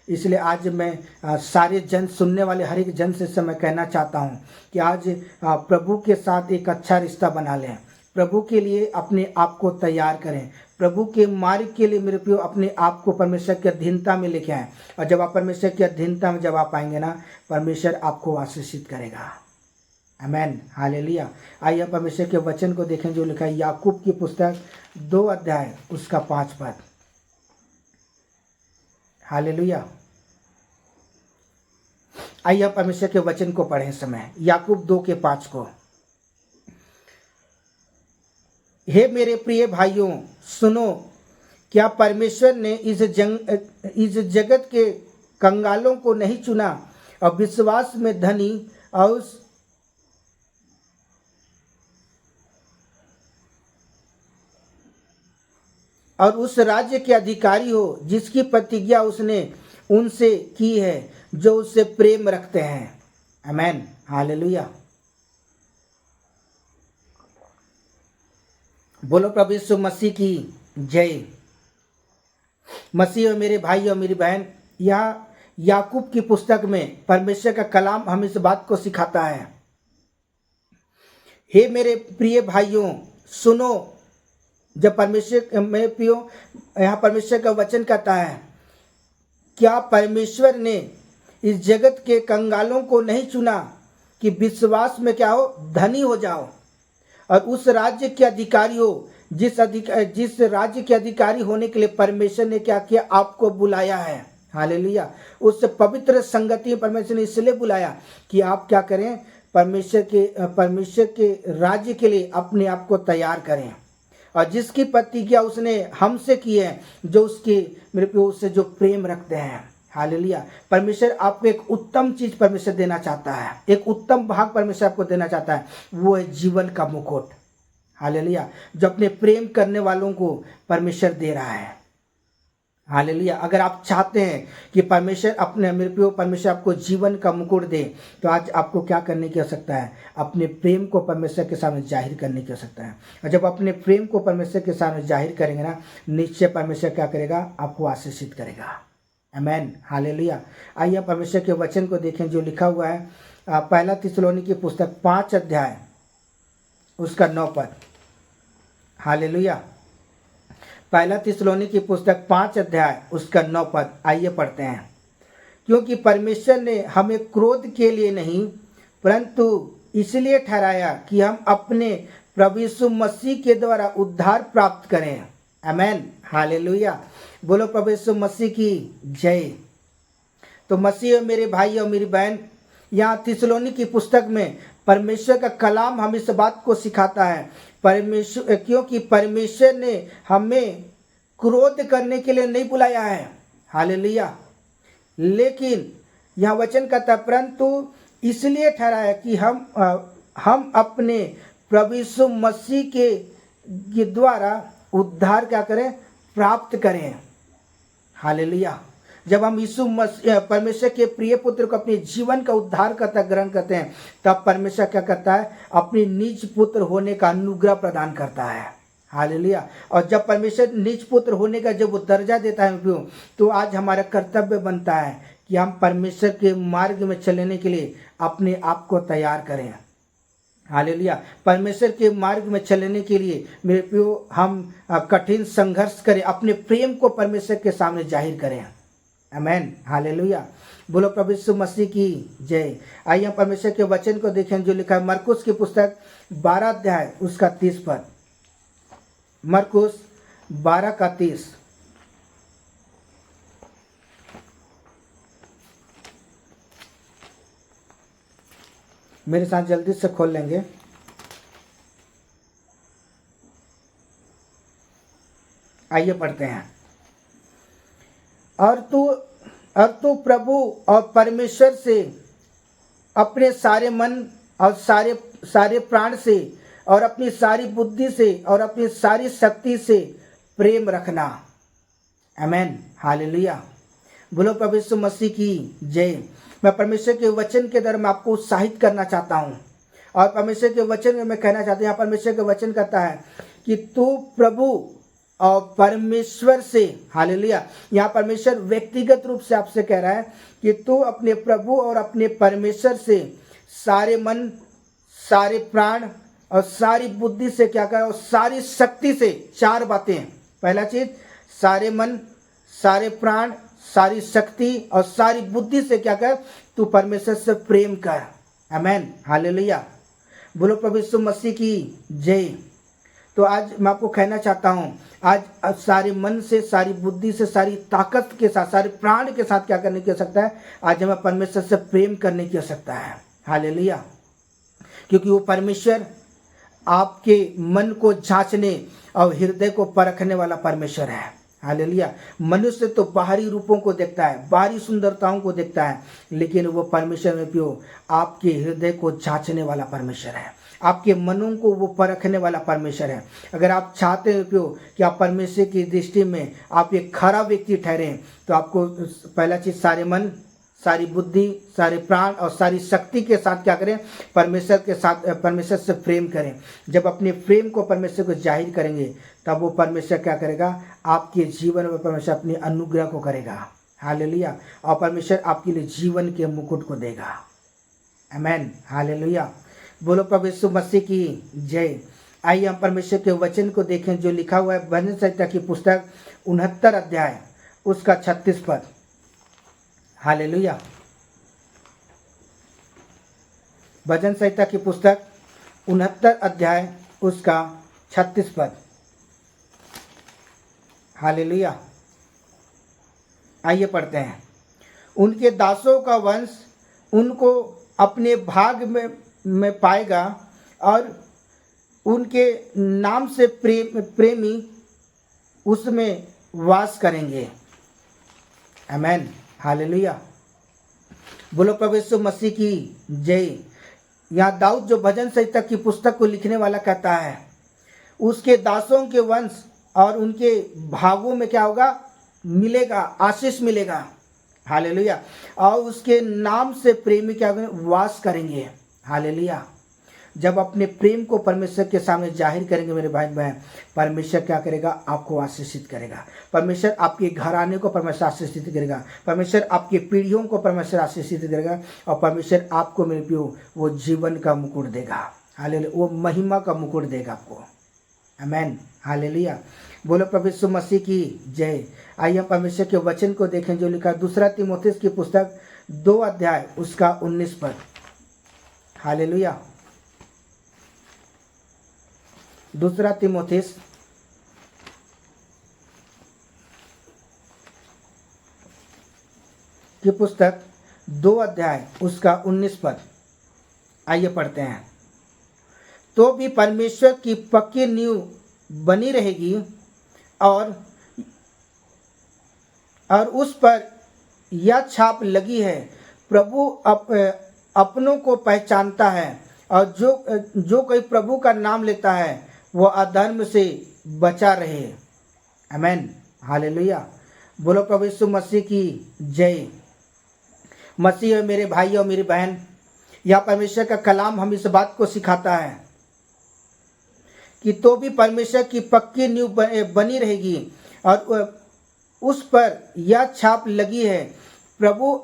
इसलिए आज मैं सारे जन, सुनने वाले हर एक जन से समय कहना चाहता हूँ कि आज प्रभु के साथ एक अच्छा रिश्ता बना लें, प्रभु के लिए अपने आप को तैयार करें, प्रभु के मार्ग के लिए मेरे प्रियो अपने आप को परमेश्वर की अधीनता में लेके आए। और जब आप परमेश्वर की अधीनता में जब आप आएंगे ना, परमेश्वर आपको आशीषित करेगा। आमेन, हालेलुया। आइए परमेश्वर के वचन को देखें जो लिखा है याकूब की पुस्तक 2 अध्याय उसका 5 पद। हालेलुया। आइए परमेश्वर के वचन को पढ़ें समय याकूब 2 के 5 को। हे मेरे प्रिय भाइयों सुनो, क्या परमेश्वर ने इस जगत के कंगालों को नहीं चुना और विश्वास में धनी और उस राज्य के अधिकारी हो जिसकी प्रतिज्ञा उसने उनसे की है जो उससे प्रेम रखते हैं। आमेन, हालेलुया। बोलो प्रभु यीशु मसीह की जय। मसीह और मेरे भाई और मेरी बहन, यह याकूब की पुस्तक में परमेश्वर का कलाम हम इस बात को सिखाता है। हे मेरे प्रिय भाइयों सुनो, जब परमेश्वर मेरे प्रियो यहाँ परमेश्वर का वचन कहता है, क्या परमेश्वर ने इस जगत के कंगालों को नहीं चुना कि विश्वास में क्या हो, धनी हो जाओ और उस राज्य के अधिकारी हो जिस राज्य के अधिकारी होने के लिए परमेश्वर ने क्या किया, आपको बुलाया है। हालेलुया। उस पवित्र संगति परमेश्वर ने इसलिए बुलाया कि आप क्या करें, परमेश्वर के राज्य के लिए अपने आप को तैयार करें और जिसकी प्रतिज्ञा उसने हमसे की है, जो उसके मेरे पे उससे जो प्रेम रखते हैं। हालेलुया। परमेश्वर आपको एक उत्तम चीज परमेश्वर देना चाहता है, एक उत्तम भाग परमेश्वर आपको देना चाहता है, वो है जीवन का मुकुट। हालेलुया। जो अपने प्रेम करने वालों को परमेश्वर दे रहा है। हालेलुया। अगर आप चाहते हैं कि परमेश्वर अपने मेरे प्रियो परमेश्वर आपको जीवन का मुकुट दे, तो आज आपको क्या करने की आवश्यकता है, अपने प्रेम को परमेश्वर के सामने जाहिर करने की आवश्यकता है। और जब अपने प्रेम को परमेश्वर के सामने जाहिर करेंगे ना, निश्चय परमेश्वर क्या करेगा, आपको आशीषित करेगा। आमेन, हालेलुया। आइए परमेश्वर के वचन को देखें जो लिखा हुआ है पहला थिस्सलुनीकी की पुस्तक 5 अध्याय उसका 9 पद। हालेलुया। पहला थिस्सलुनीकी की पुस्तक 5 अध्याय उसका 9 पद। आइए पढ़ते हैं। क्योंकि परमेश्वर ने हमें क्रोध के लिए नहीं परंतु इसलिए ठहराया कि हम अपने प्रभु यीशु मसीह के द्वारा उद्धार प्राप्त करें। आमेन, हालेलुया। बोलो प्रभु यीशु मसीह की जय। तो मसीह मेरे भाई और मेरी बहन, यहाँ थिस्सलुनीकी की पुस्तक में परमेश्वर का कलाम हम इस बात को सिखाता है, क्योंकि परमेश्वर ने हमें क्रोध करने के लिए नहीं बुलाया है। हालेलुया। लेकिन यह वचन कहता है परंतु इसलिए ठहराया कि हम अपने प्रभु यीशु मसीह के द्वारा उद्धार क्या करें, प्राप्त करें। हालेलुया। जब हम यीशु मसीह परमेश्वर के प्रिय पुत्र को अपने जीवन का उद्धार करता ग्रहण करते हैं, तब परमेश्वर क्या करता है, अपनी निज पुत्र होने का अनुग्रह प्रदान करता है। हालेलुया। और जब परमेश्वर निज पुत्र होने का जब वो दर्जा देता है, तो आज हमारा कर्तव्य बनता है कि हम परमेश्वर के मार्ग में चलने के लिए अपने आप को तैयार करें। हालेलुया। परमेश्वर के मार्ग में चलने के लिए मेरे प्रियो हम कठिन संघर्ष करें, अपने प्रेम को परमेश्वर के सामने जाहिर करें। आमेन, हालेलुया। बोलो प्रभु यीशु मसीह की जय। आइए परमेश्वर के वचन को देखें जो लिखा है मरकुस की पुस्तक 12 अध्याय उसका 30 पद। मरकुस 12 का 30। मेरे साथ जल्दी से खोल लेंगे। आइए पढ़ते हैं। और तू प्रभु और परमेश्वर से अपने सारे मन और सारे प्राण से और अपनी सारी बुद्धि से और अपनी सारी शक्ति से प्रेम रखना। आमेन, हालेलुया। बोलो प्रभु यीशु मसीह की जय। मैं परमेश्वर के वचन के द्वारा मैं आपको उत्साहित करना चाहता हूँ और परमेश्वर के वचन में मैं कहना चाहता हूँ, यहाँ परमेश्वर के वचन कहता है कि तू प्रभु और परमेश्वर से, हालेलुया। यहाँ परमेश्वर व्यक्तिगत रूप से आपसे कह रहा है कि तू अपने प्रभु और अपने परमेश्वर से सारे मन, सारे प्राण और सारी बुद्धि से क्या कर और सारी शक्ति से, 4 बातें पहला चीज, सारे मन, सारे प्राण, सारी शक्ति और सारी बुद्धि से क्या कर, तू परमेश्वर से प्रेम कर। आमेन, हालेलुया। बोलो प्रभु यीशु मसीह की जय। तो आज मैं आपको कहना चाहता हूँ, आज सारे मन से, सारी बुद्धि से, सारी ताकत के साथ, सारे प्राण के साथ क्या करने की आवश्यकता है, आज हमें परमेश्वर से प्रेम करने की आवश्यकता है। हालेलुया। क्योंकि वो परमेश्वर आपके मन को जांचने और हृदय को परखने वाला परमेश्वर है। हालेलुया। मनुष्य तो बाहरी रूपों को देखता है, बाहरी सुंदरताओं को देखता है, लेकिन वो परमेश्वर में पियो आपके हृदय को जांचने वाला परमेश्वर है, आपके मनों को वो परखने वाला परमेश्वर है। अगर आप चाहते हो पियो कि आप परमेश्वर की दृष्टि में आप एक खरा व्यक्ति ठहरे, तो आपको पहला चीज, सारे मन, सारी बुद्धि, सारे प्राण और सारी शक्ति के साथ क्या करें, परमेश्वर के साथ, परमेश्वर से प्रेम करें। जब अपने प्रेम को परमेश्वर को जाहिर करेंगे, तब वो परमेश्वर क्या करेगा, आपके जीवन में परमेश्वर अपनी अनुग्रह को करेगा। हालेलुया। और परमेश्वर आपके लिए जीवन के मुकुट को देगा। आमेन, हालेलुया। बोलो प्रभु यीशु मसीह की जय। आइए हम परमेश्वर के वचन को देखें जो लिखा हुआ है भजन संहिता की पुस्तक 69 अध्याय उसका 36 पद। हालेलुया। भजन संहिता की पुस्तक 69 अध्याय उसका 36 पद। हालेलुया। आइए पढ़ते हैं। उनके दासों का वंश उनको अपने भाग में पाएगा और उनके नाम से प्रेमी उसमें वास करेंगे। आमेन, हालेलुया। बोलो प्रभु यीशु मसीह की जय। यहाँ दाऊद जो भजन संहिता की पुस्तक को लिखने वाला कहता है, उसके दासों के वंश और उनके भागों में क्या होगा, मिलेगा, आशीष मिलेगा। हालेलुया। और उसके नाम से प्रेमी क्या वास करेंगे। हालेलुया। जब अपने प्रेम को परमेश्वर के सामने जाहिर करेंगे मेरे भाई बहन, परमेश्वर क्या करेगा, आपको आशीषित करेगा। परमेश्वर आपके घराने को परमेश्वर आशीषित करेगा। परमेश्वर आपकी पीढ़ियों को परमेश्वर आशीषित करेगा। और परमेश्वर आपको मेरे प्रियो वो जीवन का मुकुट देगा। हालेलुया। वो महिमा का मुकुट देगा आपको। आमेन, हालेलुया। बोलो प्रभु यीशु मसीह की जय। आइए हम परमेश्वर के वचन को देखें जो लिखा दूसरा तीमुथियुस की पुस्तक 2 अध्याय उसका 19 पद। हालेलुया। दूसरा तीमुथियुस की पुस्तक 2 अध्याय उसका 19 पद। आइए पढ़ते हैं। तो भी परमेश्वर की पक्की नींव बनी रहेगी और उस पर यह छाप लगी है, प्रभु अपनों को पहचानता है और जो कोई प्रभु का नाम लेता है वह अधर्म से बचा रहे। आमेन, हालेलुया। बोलो प्रभु यीशु मसीह की जय। मसीह मेरे भाई और मेरी बहन, यह परमेश्वर का कलाम हम इस बात को सिखाता है कि तो भी परमेश्वर की पक्की नींव बनी रहेगी और उस पर यह छाप लगी है, प्रभु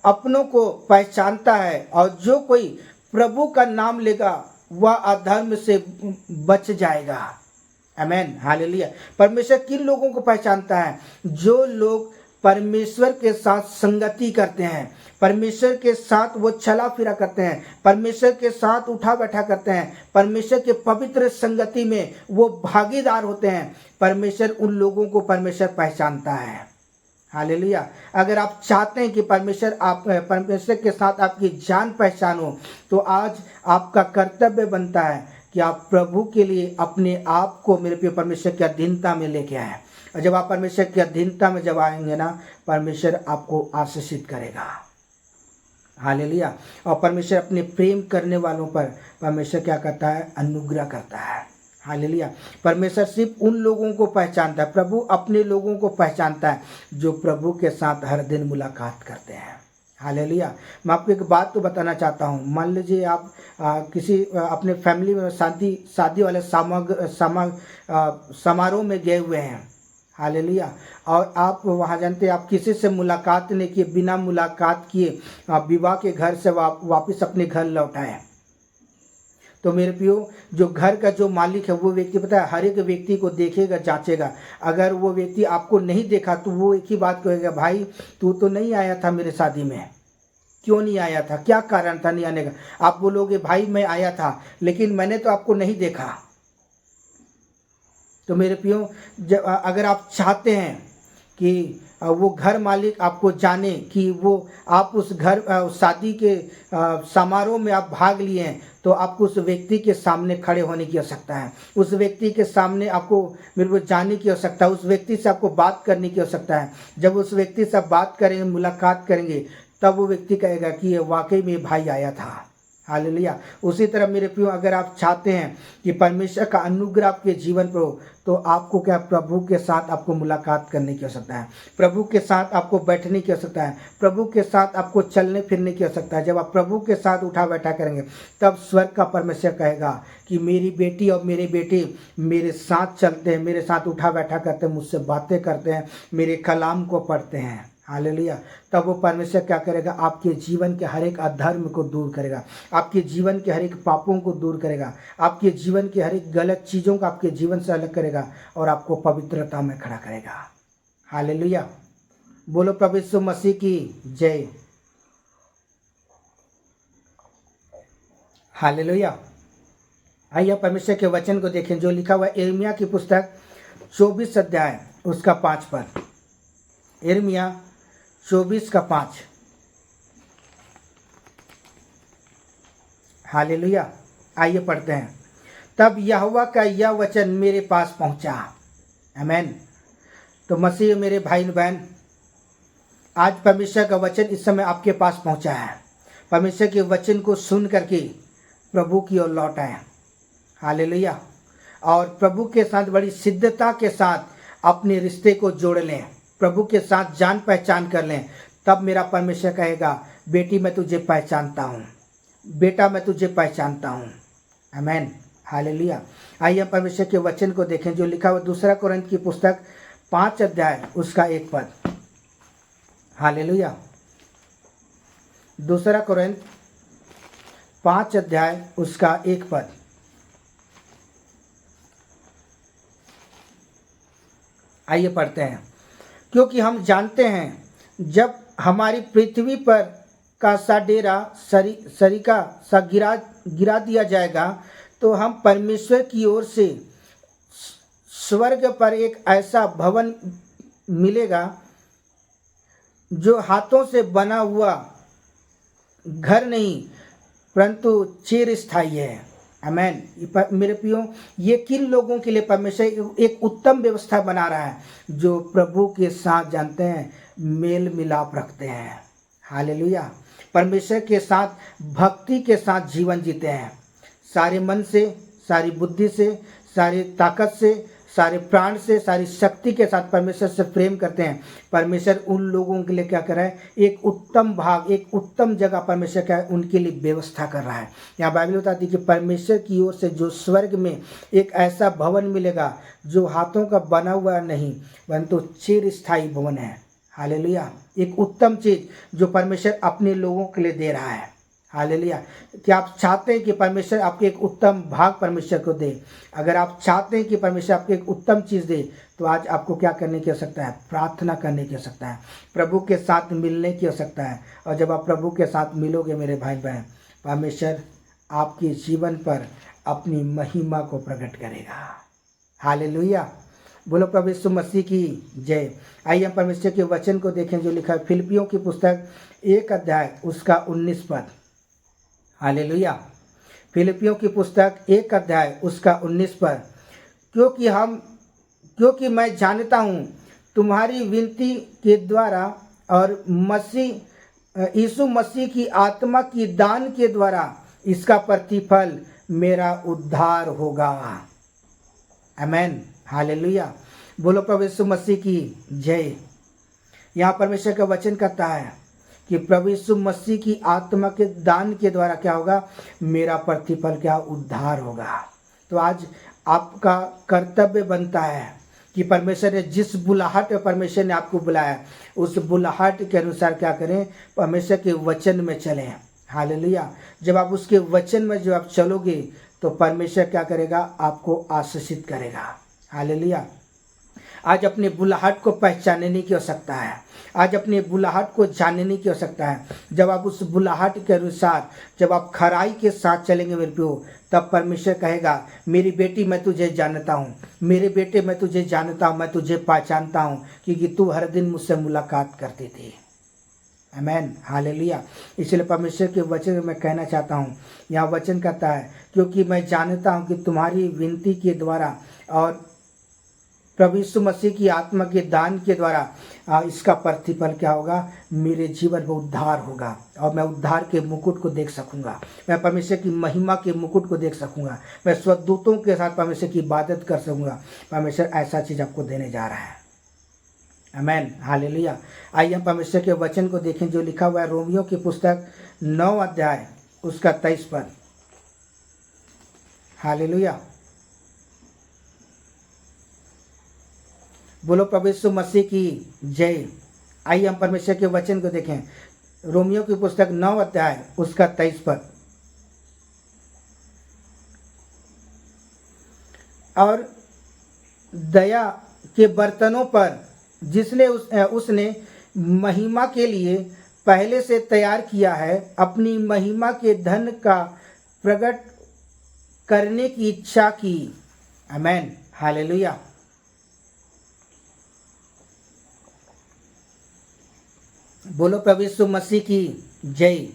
अपनों को पहचानता है और जो कोई प्रभु का नाम लेगा वह अधर्म से बच जाएगा। आमेन, हालेलुया। परमेश्वर किन लोगों को पहचानता है? जो लोग परमेश्वर के साथ संगति करते हैं, परमेश्वर के साथ वो चला फिरा करते हैं, परमेश्वर के साथ उठा बैठा करते हैं, परमेश्वर के पवित्र संगति में वो भागीदार होते हैं। परमेश्वर उन लोगों को परमेश्वर पहचानता है। हालेलुया। अगर आप चाहते हैं कि परमेश्वर के साथ आपकी जान पहचान हो, तो आज आपका कर्तव्य बनता है कि आप प्रभु के लिए अपने आप को मेरे प्रिय परमेश्वर की अधीनता में लेके आए। और जब आप परमेश्वर की अधीनता में जब आएंगे ना, परमेश्वर आपको आशीषित करेगा। हालेलुया। और परमेश्वर अपने प्रेम करने वालों पर परमेश्वर क्या करता है? अनुग्रह करता है। हालेलुया। परमेश्वर सिर्फ उन लोगों को पहचानता है, प्रभु अपने लोगों को पहचानता है जो प्रभु के साथ हर दिन मुलाकात करते हैं। हालेलुया। मैं आपको एक बात तो बताना चाहता हूँ। मान लीजिए आप किसी अपने फैमिली में शादी वाले समारोह में गए हुए हैं। हालेलुया। और आप वहाँ जानते हैं, आप किसी से मुलाकात नहीं किए, बिना मुलाकात किए आप विवाह के घर से वापस अपने घर लौट आए। तो मेरे प्रियो, जो घर का जो मालिक है वो व्यक्ति पता है हर एक व्यक्ति को देखेगा, जांचेगा। अगर वो व्यक्ति आपको नहीं देखा तो वो एक ही बात कहेगा, भाई तू तो नहीं आया था मेरे शादी में, क्यों नहीं आया था, क्या कारण था नहीं आने का। आप बोलोगे भाई मैं आया था लेकिन मैंने तो आपको नहीं देखा। तो मेरे प्रियो, अगर आप चाहते हैं कि वो घर मालिक आपको जाने कि वो आप उस घर शादी के समारोह में आप भाग लिए हैं, तो आपको उस व्यक्ति के सामने खड़े होने की आवश्यकता है। उस व्यक्ति के सामने आपको मेरे को जाने की आवश्यकता है। उस व्यक्ति से आपको बात करने की आवश्यकता है। जब उस व्यक्ति से आप बात करेंगे, मुलाकात करेंगे, तब वो व्यक्ति कहेगा कि ये वाकई में भाई आया था। हालेलुया। उसी तरह मेरे प्रियो, अगर आप चाहते हैं कि परमेश्वर का अनुग्रह आपके जीवन पर हो, तो आपको क्या प्रभु के साथ आपको मुलाकात करने की आवश्यकता है। प्रभु के साथ आपको बैठने की आवश्यकता है। प्रभु के साथ आपको चलने फिरने की आवश्यकता है। जब आप प्रभु के साथ उठा बैठा करेंगे, तब स्वर्ग का परमेश्वर कहेगा कि मेरी बेटी और मेरे बेटे मेरे साथ चलते हैं, मेरे साथ उठा बैठा करते हैं, मुझसे बातें करते हैं, मेरे कलाम को पढ़ते हैं। हालेलुया। तब वो परमेश्वर क्या करेगा, आपके जीवन के हर एक अधर्म को दूर करेगा, आपके जीवन के हर एक पापों को दूर करेगा, आपके जीवन के हर एक गलत चीज़ों को आपके जीवन से अलग करेगा और आपको पवित्रता में खड़ा करेगा। हालेलुया। बोलो प्रभु यीशु मसीह की जय। हालेलुया। आइए परमेश्वर के वचन को देखें जो लिखा हुआ है यिर्मयाह की पुस्तक 24 अध्याय उसका 5 पद। यिर्मयाह 24 का 5। हालेलुया। आइए पढ़ते हैं। तब यहोवा का यह वचन मेरे पास पहुंचा। आमीन। तो मसीह मेरे भाई बहन, आज परमेश्वर का वचन इस समय आपके पास पहुंचा है। परमेश्वर के वचन को सुन करके प्रभु की ओर लौट आए। हालेलुया। और प्रभु के साथ बड़ी सिद्धता के साथ अपने रिश्ते को जोड़ लें, प्रभु के साथ जान पहचान कर लें। तब मेरा परमेश्वर कहेगा, बेटी मैं तुझे पहचानता हूँ, बेटा मैं तुझे पहचानता हूँ। आमीन। हालेलुया। आइए परमेश्वर के वचन को देखें जो लिखा हुआ 2 कोरिन्थ की पुस्तक 5 अध्याय उसका 1 पद। हालेलुया। 2 कोरिन्थ 5 अध्याय उसका 1 पद। आइए पढ़ते हैं। क्योंकि हम जानते हैं जब हमारी पृथ्वी पर का सा डेरा सरीका सा गिरा दिया जाएगा, तो हम परमेश्वर की ओर से स्वर्ग पर एक ऐसा भवन मिलेगा जो हाथों से बना हुआ घर नहीं परंतु चिरस्थायी है। आमीन। मेरे प्रियो, ये किन लोगों के लिए परमेश्वर एक उत्तम व्यवस्था बना रहा है? जो प्रभु के साथ जानते हैं, मेल मिलाप रखते हैं। हालेलुया। परमेश्वर के साथ भक्ति के साथ जीवन जीते हैं, सारे मन से, सारी बुद्धि से, सारी ताकत से, सारे प्राण से, सारी शक्ति के साथ परमेश्वर से प्रेम करते हैं। परमेश्वर उन लोगों के लिए क्या कर रहा है? एक उत्तम भाग, एक उत्तम जगह परमेश्वर क्या उनके लिए व्यवस्था कर रहा है। यहाँ बाइबल बताती है कि परमेश्वर की ओर से जो स्वर्ग में एक ऐसा भवन मिलेगा जो हाथों का बना हुआ नहीं परंतु चिरस्थायी भवन है। हालेलुया। एक उत्तम चीज जो परमेश्वर अपने लोगों के लिए दे रहा है। हालेलुया। क्या आप चाहते हैं कि परमेश्वर आपके एक उत्तम भाग परमेश्वर को दे? अगर आप चाहते हैं कि परमेश्वर आपको एक उत्तम चीज़ दे, तो आज आपको क्या करने की आवश्यकता है? प्रार्थना करने की आवश्यकता है, प्रभु के साथ मिलने की आवश्यकता है। और जब आप प्रभु के साथ मिलोगे मेरे भाई बहन, परमेश्वर आपके जीवन पर अपनी महिमा को प्रकट करेगा। हालेलुया। बोलो प्रभु यीशु मसीह की जय। आइए हम परमेश्वर के वचन को देखें जो लिखा है फिलिपियों की पुस्तक 1 अध्याय उसका 19 पद। हालेलुया। फिलिपियों की पुस्तक 1 अध्याय उसका 19 पद। क्योंकि मैं जानता हूँ तुम्हारी विनती के द्वारा और यीशु मसीह की आत्मा की दान के द्वारा इसका प्रतिफल मेरा उद्धार होगा। आमीन। हालेलुया। बोलो प्रभु यीशु मसीह की जय। यहाँ परमेश्वर का वचन कहता है कि प्रभु यीशु मसीह की आत्मा के दान के द्वारा क्या होगा? मेरा प्रतिफल क्या? उद्धार होगा। तो आज आपका कर्तव्य बनता है कि परमेश्वर ने जिस बुलाहट में परमेश्वर ने आपको बुलाया, उस बुलाहट के अनुसार क्या करें? परमेश्वर के वचन में चलें। हालेलुया। जब आप उसके वचन में जब आप चलोगे, तो परमेश्वर क्या करेगा, आपको आशीषित करेगा। हालेलुया। आज अपने बुलाहट को पहचानने की आवश्यकता है, आज अपने बुलाहट को जानने की आवश्यकता है। जब आप उस बुलाहट के अनुसार, जब आप खराई के साथ चलेंगे मेरे प्रियो, तब परमेश्वर कहेगा, मेरी बेटी मैं तुझे जानता हूँ, मेरे बेटे मैं तुझे जानता हूँ, मैं तुझे पहचानता हूँ, क्योंकि तू हर दिन मुझसे मुलाकात करती थी। आमेन, हालेलुया। इसलिए परमेश्वर के वचन में मैं कहना चाहता हूँ, यहाँ वचन कहता है, क्योंकि मैं जानता हूँ कि तुम्हारी विनती के द्वारा और प्रभु यीशु मसीह की आत्मा के दान के द्वारा इसका प्रतिफल क्या होगा, मेरे जीवन में उद्धार होगा और मैं उद्धार के मुकुट को देख सकूंगा, मैं परमेश्वर की महिमा के मुकुट को देख सकूंगा, मैं स्वदूतों के साथ परमेश्वर की इबादत कर सकूंगा। परमेश्वर ऐसा चीज़ आपको देने जा रहा है। आमेन, हालेलुया। आइए हम परमेश्वर के वचन को देखें जो लिखा हुआ है रोमियो की पुस्तक 9 अध्याय उसका 23 पद। हालेलुया। बोलो प्रभु यीशु मसीह की जय। आइए हम परमेश्वर के वचन को देखें, रोमियो की पुस्तक 9 अध्याय उसका 23 पद। और दया के बर्तनों पर जिसने उसने महिमा के लिए पहले से तैयार किया है, अपनी महिमा के धन का प्रकट करने की इच्छा की। आमेन, हालेलुया। बोलो प्रभु यीशु मसीह की जय।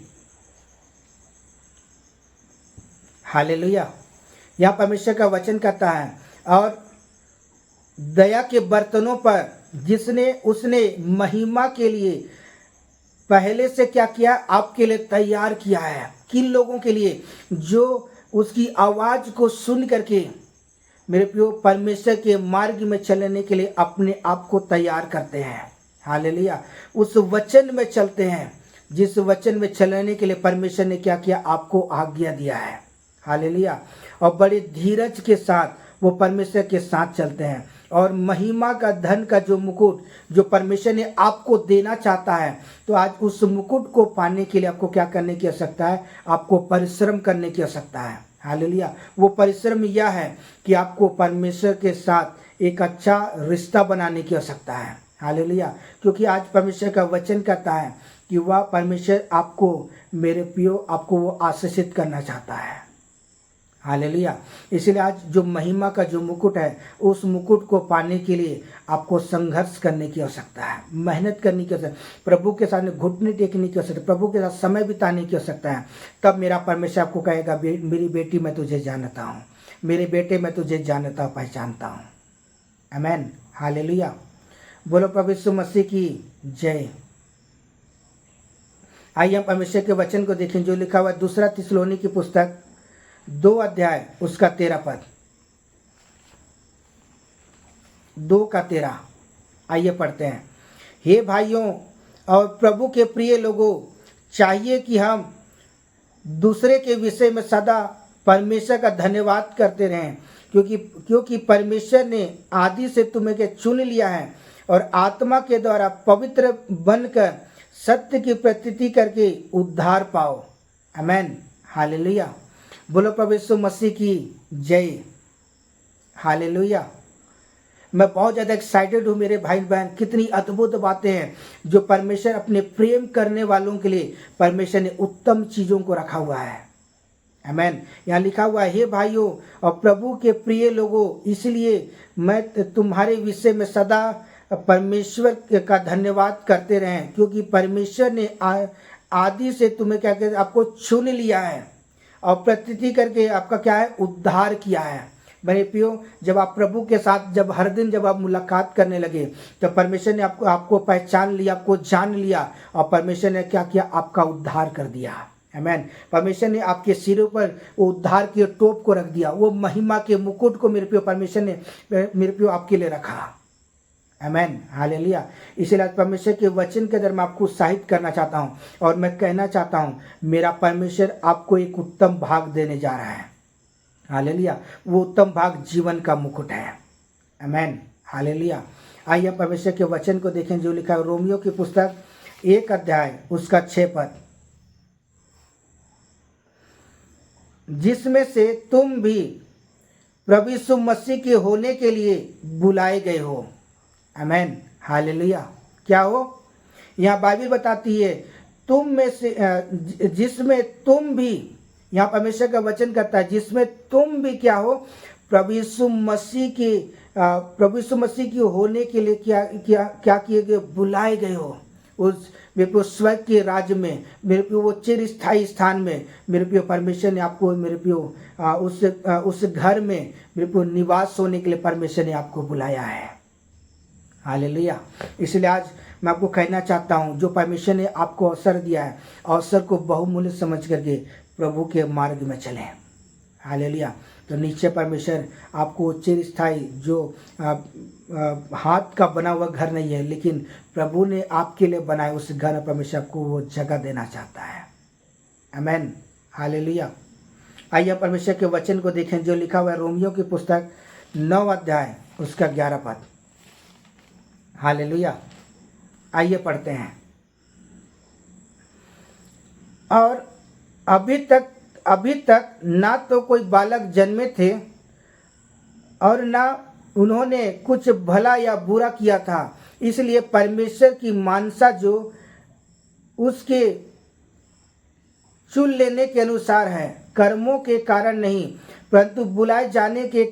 हालेलुया। यहाँ परमेश्वर का वचन कहता है, और दया के बर्तनों पर जिसने उसने महिमा के लिए पहले से क्या किया, आपके लिए तैयार किया है। किन लोगों के लिए? जो उसकी आवाज़ को सुन करके मेरे प्रियो परमेश्वर के मार्ग में चलने के लिए अपने आप को तैयार करते हैं। हालेलुया। उस वचन में चलते हैं जिस वचन में चलने के लिए परमेश्वर ने क्या किया, आपको आज्ञा दिया है। हालेलुया। और बड़े धीरज के साथ वो परमेश्वर के साथ चलते हैं, और महिमा का धन का जो मुकुट जो परमेश्वर ने आपको देना चाहता है, तो आज उस मुकुट को पाने के लिए आपको क्या करने की आवश्यकता है, आपको परिश्रम करने की आवश्यकता है। हालेलुया। वो परिश्रम यह है कि आपको परमेश्वर के साथ एक अच्छा रिश्ता बनाने की आवश्यकता है। हालेलुया। क्योंकि आज परमेश्वर का वचन कहता है कि वह परमेश्वर आपको मेरे प्रियो आपको वो आशीषित करना चाहता है। हालेलुया। इसलिए आज जो महिमा का जो मुकुट है, उस मुकुट को पाने के लिए आपको संघर्ष करने की आवश्यकता है, मेहनत करने की आवश्यकता है, प्रभु के सामने घुटने टेकने की आवश्यकता है, प्रभु के साथ समय बिताने की आवश्यकता है। तब मेरा परमेश्वर आपको कहेगा, मेरी बेटी मैं तुझे जानता हूँ, मेरे बेटे मैं तुझे जानता पहचानता हूँ। आमेन, हालेलुया। बोलो प्रभु यीशु मसीह की जय। आइए हम परमेश्वर के वचन को देखें जो लिखा हुआ है दूसरा थिस्सलुनी की पुस्तक 2 अध्याय उसका 13 पद। 2 का 13। आइए पढ़ते हैं। हे भाइयों और प्रभु के प्रिय लोगों, चाहिए कि हम दूसरे के विषय में सदा परमेश्वर का धन्यवाद करते रहें, क्योंकि परमेश्वर ने आदि से तुम्हें के चुन लिया है और आत्मा के द्वारा पवित्र बनकर सत्य की प्रतीति करके उद्धार पाओ। आमेन, हालेलुया। बोलो प्रभु यीशु मसीह की जय। हालेलुया। मैं बहुत ज़्यादा एक्साइटेड हूँ मेरे भाई बहन, कितनी अद्भुत बातें हैं जो परमेश्वर अपने प्रेम करने वालों के लिए परमेश्वर ने उत्तम चीज़ों को रखा हुआ है। आमेन। यहाँ लिखा हुआ है, हे भाइयों और प्रभु के प्रिय लोगों, इसलिए मैं तुम्हारे विषय में सदा परमेश्वर का धन्यवाद करते रहें, क्योंकि परमेश्वर ने आदि से तुम्हें क्या कहते आपको चुन लिया है और प्रतीति करके आपका क्या है, उद्धार किया है। मेरे प्रियो, जब आप प्रभु के साथ जब हर दिन जब आप मुलाकात करने लगे, तो परमेश्वर ने आपको पहचान लिया, आपको जान लिया, और परमेश्वर ने क्या किया, आपका उद्धार कर दिया। आमेन। परमेश्वर ने आपके सिरों पर वो उद्धार के टोप को रख दिया, वो महिमा के मुकुट को मेरे प्रियो परमेश्वर ने मेरे प्रियो आपके लिए रखा। आमेन, हालेलुया। इसलिए आज परमेश्वर के वचन के अंदर मैं आपको उत्साहित करना चाहता हूँ और मैं कहना चाहता हूँ, मेरा परमेश्वर आपको एक उत्तम भाग देने जा रहा है। हालेलुया। वो उत्तम भाग जीवन का मुकुट है। आमेन, हालेलुया। आइए परमेश्वर के वचन को देखें जो लिखा है रोमियो की पुस्तक 1 अध्याय उसका 6 पद। जिसमें से तुम भी प्रभु यीशु मसीह के होने के लिए बुलाए गए हो। आमेन, हालेलुया। क्या हो? यहाँ बाइबल बताती है तुम में से जिसमें तुम भी, यहाँ परमेश्वर का वचन कहता है जिसमें तुम भी क्या हो, प्रभु यीशु मसीह की होने के लिए क्या क्या क्या किए गए, बुलाए गए हो। उस मेरे प्रियो स्वर्ग के राज्य में, मेरे प्रियो वो चिर स्थायी स्थान में मेरे प्रियो परमेश्वर ने आपको मेरे प्रियो उस घर में मेरे प्रियो निवास होने के लिए परमेश्वर ने आपको बुलाया है। हालेलुया। इसलिए आज मैं आपको कहना चाहता हूँ, जो परमेश्वर ने आपको अवसर दिया है, अवसर को बहुमूल्य समझ करके प्रभु के मार्ग में चलें। हालेलुया। तो नीचे परमेश्वर आपको चिरस्थायी, जो हाथ का बना हुआ घर नहीं है, लेकिन प्रभु ने आपके लिए बनाए उस घर में परमेश्वर आपको वो जगह देना चाहता है। आमेन, हालेलुया। आइए परमेश्वर के वचन को देखें जो लिखा हुआ है रोमियो की पुस्तक 9 अध्याय उसका 11 पद। हालेलुया। आइए पढ़ते हैं। और अभी तक ना तो कोई बालक जन्मे थे और ना उन्होंने कुछ भला या बुरा किया था, इसलिए परमेश्वर की मानसा जो उसके चुन लेने के अनुसार है, कर्मों के कारण नहीं परंतु बुलाए जाने के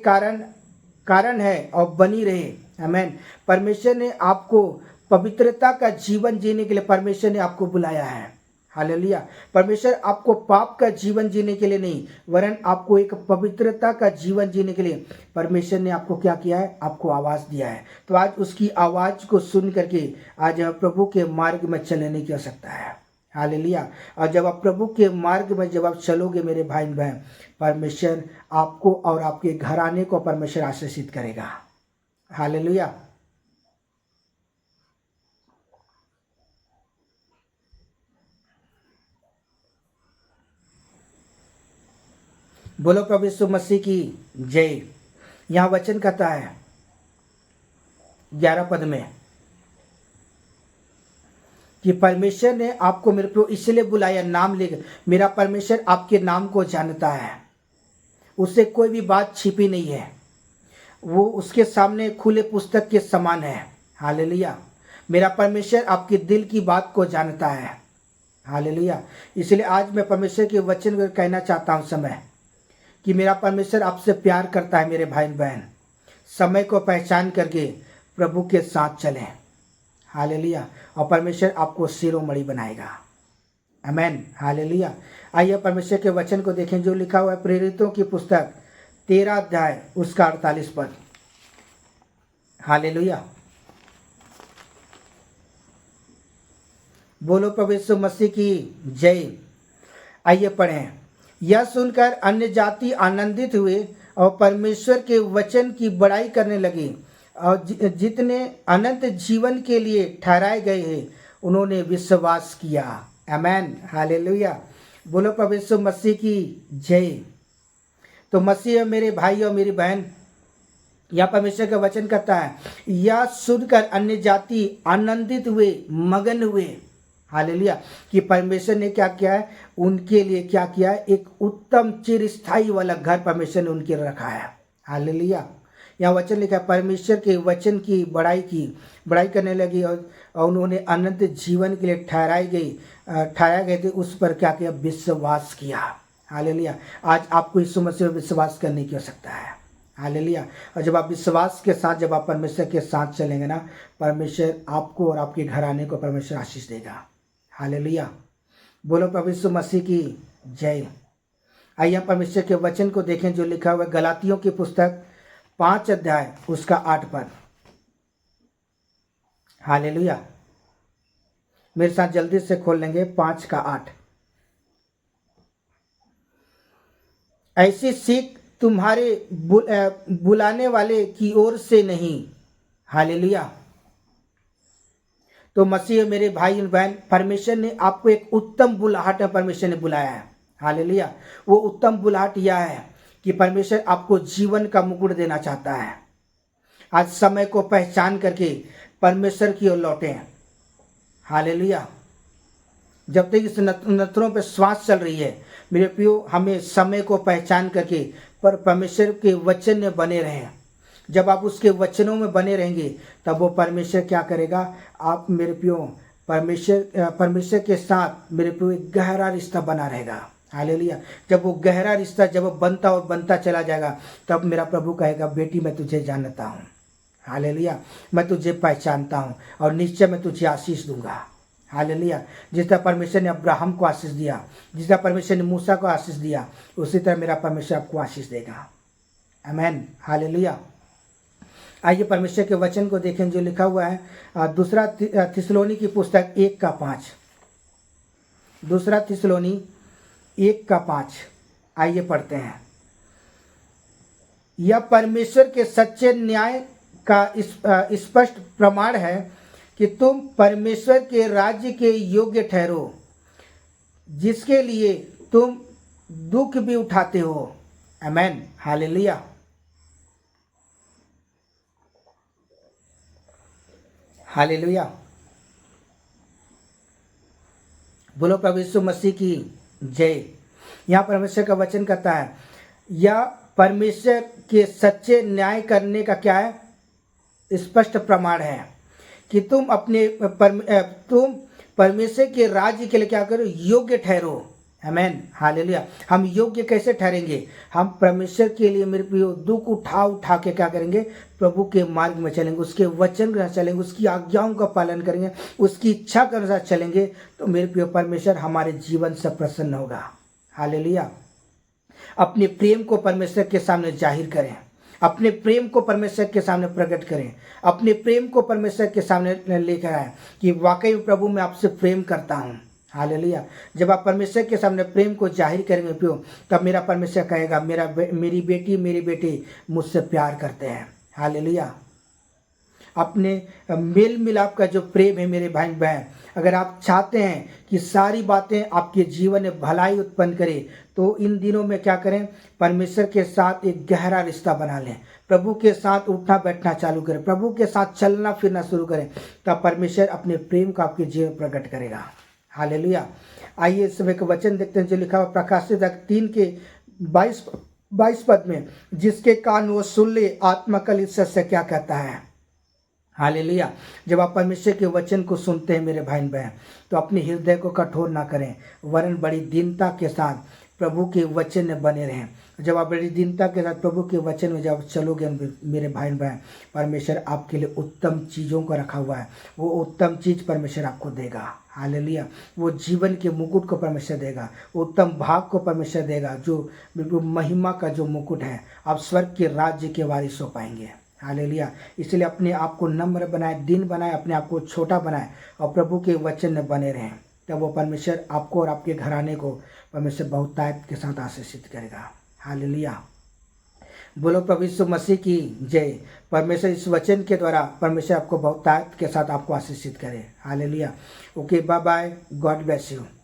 कारण है और बनी रहे। आमेन। परमेश्वर ने आपको पवित्रता का जीवन जीने के लिए परमेश्वर ने आपको बुलाया है। हालेलुया। परमेश्वर आपको पाप का जीवन जीने के लिए नहीं, वरन आपको एक पवित्रता का जीवन जीने के लिए परमेश्वर ने आपको क्या किया है, आपको आवाज़ दिया है। तो आज उसकी आवाज़ को सुन करके आज प्रभु के मार्ग में चलने की आवश्यकता है। हालेलुया। और जब आप प्रभु के मार्ग में जब आप चलोगे मेरे भाई बहन, परमेश्वर आपको और आपके घराने को परमेश्वर आशीषित करेगा। हालेलुया। बोलो प्रभु यीशु मसीह की जय। यहाँ वचन कहता है 11 पद में कि परमेश्वर ने आपको मेरे को इसलिए बुलाया, नाम लेकर। मेरा परमेश्वर आपके नाम को जानता है, उससे कोई भी बात छिपी नहीं है, वो उसके सामने खुले पुस्तक के समान है। हालेलुया। मेरा परमेश्वर आपके दिल की बात को जानता है। हालेलुया। इसलिए आज मैं परमेश्वर के वचन को कहना चाहता हूँ समय कि मेरा परमेश्वर आपसे प्यार करता है। मेरे भाई बहन, समय को पहचान करके प्रभु के साथ चलें। हालेलुया। और परमेश्वर आपको शिरोमणि बनाएगा। आमेन, हालेलुया। आइए परमेश्वर के वचन को देखें जो लिखा हुआ है प्रेरितों की पुस्तक 13 अध्याय उसका 48 पद। हालेलुया। बोलो प्रभु यीशु मसीह की जय। आइए पढ़ें। यह सुनकर अन्य जाति आनंदित हुए और परमेश्वर के वचन की बड़ाई करने लगे, और जितने अनंत जीवन के लिए ठहराए गए हैं उन्होंने विश्वास किया। आमेन, हालेलुया। बोलो प्रभु यीशु मसीह की जय। तो मसीह मेरे भाई और मेरी बहन, यह परमेश्वर का वचन कहता है यह सुनकर अन्य जाति आनंदित हुए, मगन हुए। हालेलुया। कि परमेश्वर ने क्या किया है, उनके लिए क्या किया है, एक उत्तम चिरस्थायी वाला घर परमेश्वर ने उनके लिए रखा है। हालेलुया। यहाँ वचन लिखा है परमेश्वर के वचन की बड़ाई करने लगी और उन्होंने अनंत जीवन के लिए ठहराए गए थे, उस पर क्या किया, विश्वास किया। हालेलुया। आज आपको यीशु मसीह में विश्वास करने की आवश्यकता है। हालेलुया। और जब आप विश्वास के साथ जब आप परमेश्वर के साथ चलेंगे ना, परमेश्वर आपको और आपके घराने को परमेश्वर आशीष देगा। हालेलुया। बोलो प्रभु यीशु मसीह की जय। आइए परमेश्वर के वचन को देखें जो लिखा हुआ है गलातियों की पुस्तक 5 अध्याय उसका 8 पद। हालेलुया। मेरे साथ जल्दी से खोल लेंगे 5 का 8। ऐसी सीख तुम्हारे बुलाने वाले की ओर से नहीं। हालेलुया। तो मसीह मेरे भाई और बहन, परमेश्वर ने आपको एक उत्तम बुलाहट में परमेश्वर ने बुलाया है। हालेलुया। वो उत्तम बुलाहट यह है कि परमेश्वर आपको जीवन का मुकुट देना चाहता है। आज समय को पहचान करके परमेश्वर की ओर लौटें। हालेलुया। जब तक इस नथनों पे श्वास चल रही है मेरे प्रियो, हमें समय को पहचान करके पर परमेश्वर के वचन में बने रहें। जब आप उसके वचनों में बने रहेंगे तब वो परमेश्वर क्या करेगा, आप मेरे प्रियो परमेश्वर के साथ मेरे प्रियो एक गहरा रिश्ता बना रहेगा। हालेलुया। जब वो गहरा रिश्ता जब बनता और बनता चला जाएगा तब मेरा प्रभु कहेगा, बेटी मैं तुझे जानता हूँ। हालेलुया। मैं तुझे पहचानता हूँ और निश्चय मैं तुझे आशीष दूंगा। हालेलुया। जिस तरह परमेश्वर ने अब्राहम को आशीष दिया, जिस तरह परमेश्वर ने मूसा को आशीष दिया, उसी तरह मेरा परमेश्वर आपको आशीष देगा। आमीन। हालेलुया। आइए परमेश्वर के वचन को देखें जो लिखा हुआ है दूसरा थिस्सलुनी की पुस्तक 1:5। दूसरा थिस्सलुनी 1:5। आइए पढ़ते हैं। यह परमेश्वर के सच्चे न्याय का स्पष्ट प्रमाण है कि तुम परमेश्वर के राज्य के योग्य ठहरो, जिसके लिए तुम दुख भी उठाते हो। आमीन। हालेलुया। हालेलुया। बोलो प्रभु यीशु मसीह की जय। यहाँ परमेश्वर का वचन कहता है, यह परमेश्वर के सच्चे न्याय करने का क्या है, स्पष्ट प्रमाण है कि तुम परमेश्वर के राज्य के लिए क्या करो, योग्य ठहरो। आमीन। हालेलुया। हम योग्य कैसे ठहरेंगे, हम परमेश्वर के लिए मेरे प्रियो दुख उठा के क्या करेंगे, प्रभु के मार्ग में चलेंगे, उसके वचन के अनुसार चलेंगे, उसकी आज्ञाओं का पालन करेंगे, उसकी इच्छा के अनुसार चलेंगे, तो मेरे प्रियो परमेश्वर हमारे जीवन से प्रसन्न होगा। हालेलुया। अपने प्रेम को परमेश्वर के सामने जाहिर करें, अपने प्रेम को परमेश्वर के सामने प्रकट करें, अपने प्रेम को परमेश्वर के सामने लेकर आए कि वाकई में प्रभु मैं आपसे प्रेम करता हूँ। हालेलुया। जब आप परमेश्वर के सामने प्रेम को जाहिर करेंगे प्रियो, तब मेरा परमेश्वर कहेगा, मेरी बेटी मेरे बेटे मुझसे प्यार करते हैं। हालेलुया। अपने मेल मिलाप का जो प्रेम है मेरे भाई बहन, अगर आप चाहते हैं कि सारी बातें आपके जीवन में भलाई उत्पन्न करें, तो इन दिनों में क्या करें, परमेश्वर के साथ एक गहरा रिश्ता बना लें, प्रभु के साथ उठना बैठना चालू करें, प्रभु के साथ चलना फिरना शुरू करें, तब परमेश्वर अपने प्रेम को आपके जीवन प्रकट करेगा। हालेलुया। आइए इस समय का वचन देखते हैं जो लिखा हुआ प्रकाशित 3:22 पद में, जिसके कान वो सुन ले आत्मा कलीसिया से क्या कहता है। हालेलुया। जब आप परमेश्वर के वचन को सुनते हैं मेरे भाई बहन, तो अपने हृदय को कठोर ना करें, वरन बड़ी दीनता के साथ प्रभु के वचन में बने रहें। जब आप बड़ी दीनता के साथ प्रभु के वचन में जब चलोगे मेरे भाई बहन, परमेश्वर आपके लिए उत्तम चीज़ों को रखा हुआ है, वो उत्तम चीज़ परमेश्वर आपको देगा। हालेलुया। वो जीवन के मुकुट को परमेश्वर देगा, उत्तम भाग को परमेश्वर देगा, जो बिल्कुल महिमा का जो मुकुट है, आप स्वर्ग के राज्य के वारिस हो पाएंगे। हालेलुया। इसलिए अपने आप को नम्र बनाए, दीन बनाए, अपने आप को छोटा बनाए और प्रभु के वचन में बने रहें, तब वो परमेश्वर आपको और आपके घराने को परमेश्वर बहुतायत के साथ आशीषित करेगा। हालेलुया। बोलो प्रभु यीशु मसीह की जय। परमेश्वर इस वचन के द्वारा परमेश्वर आपको बहुतायत के साथ आपको आशीषित करे। Hallelujah. Okay, bye bye, God bless you.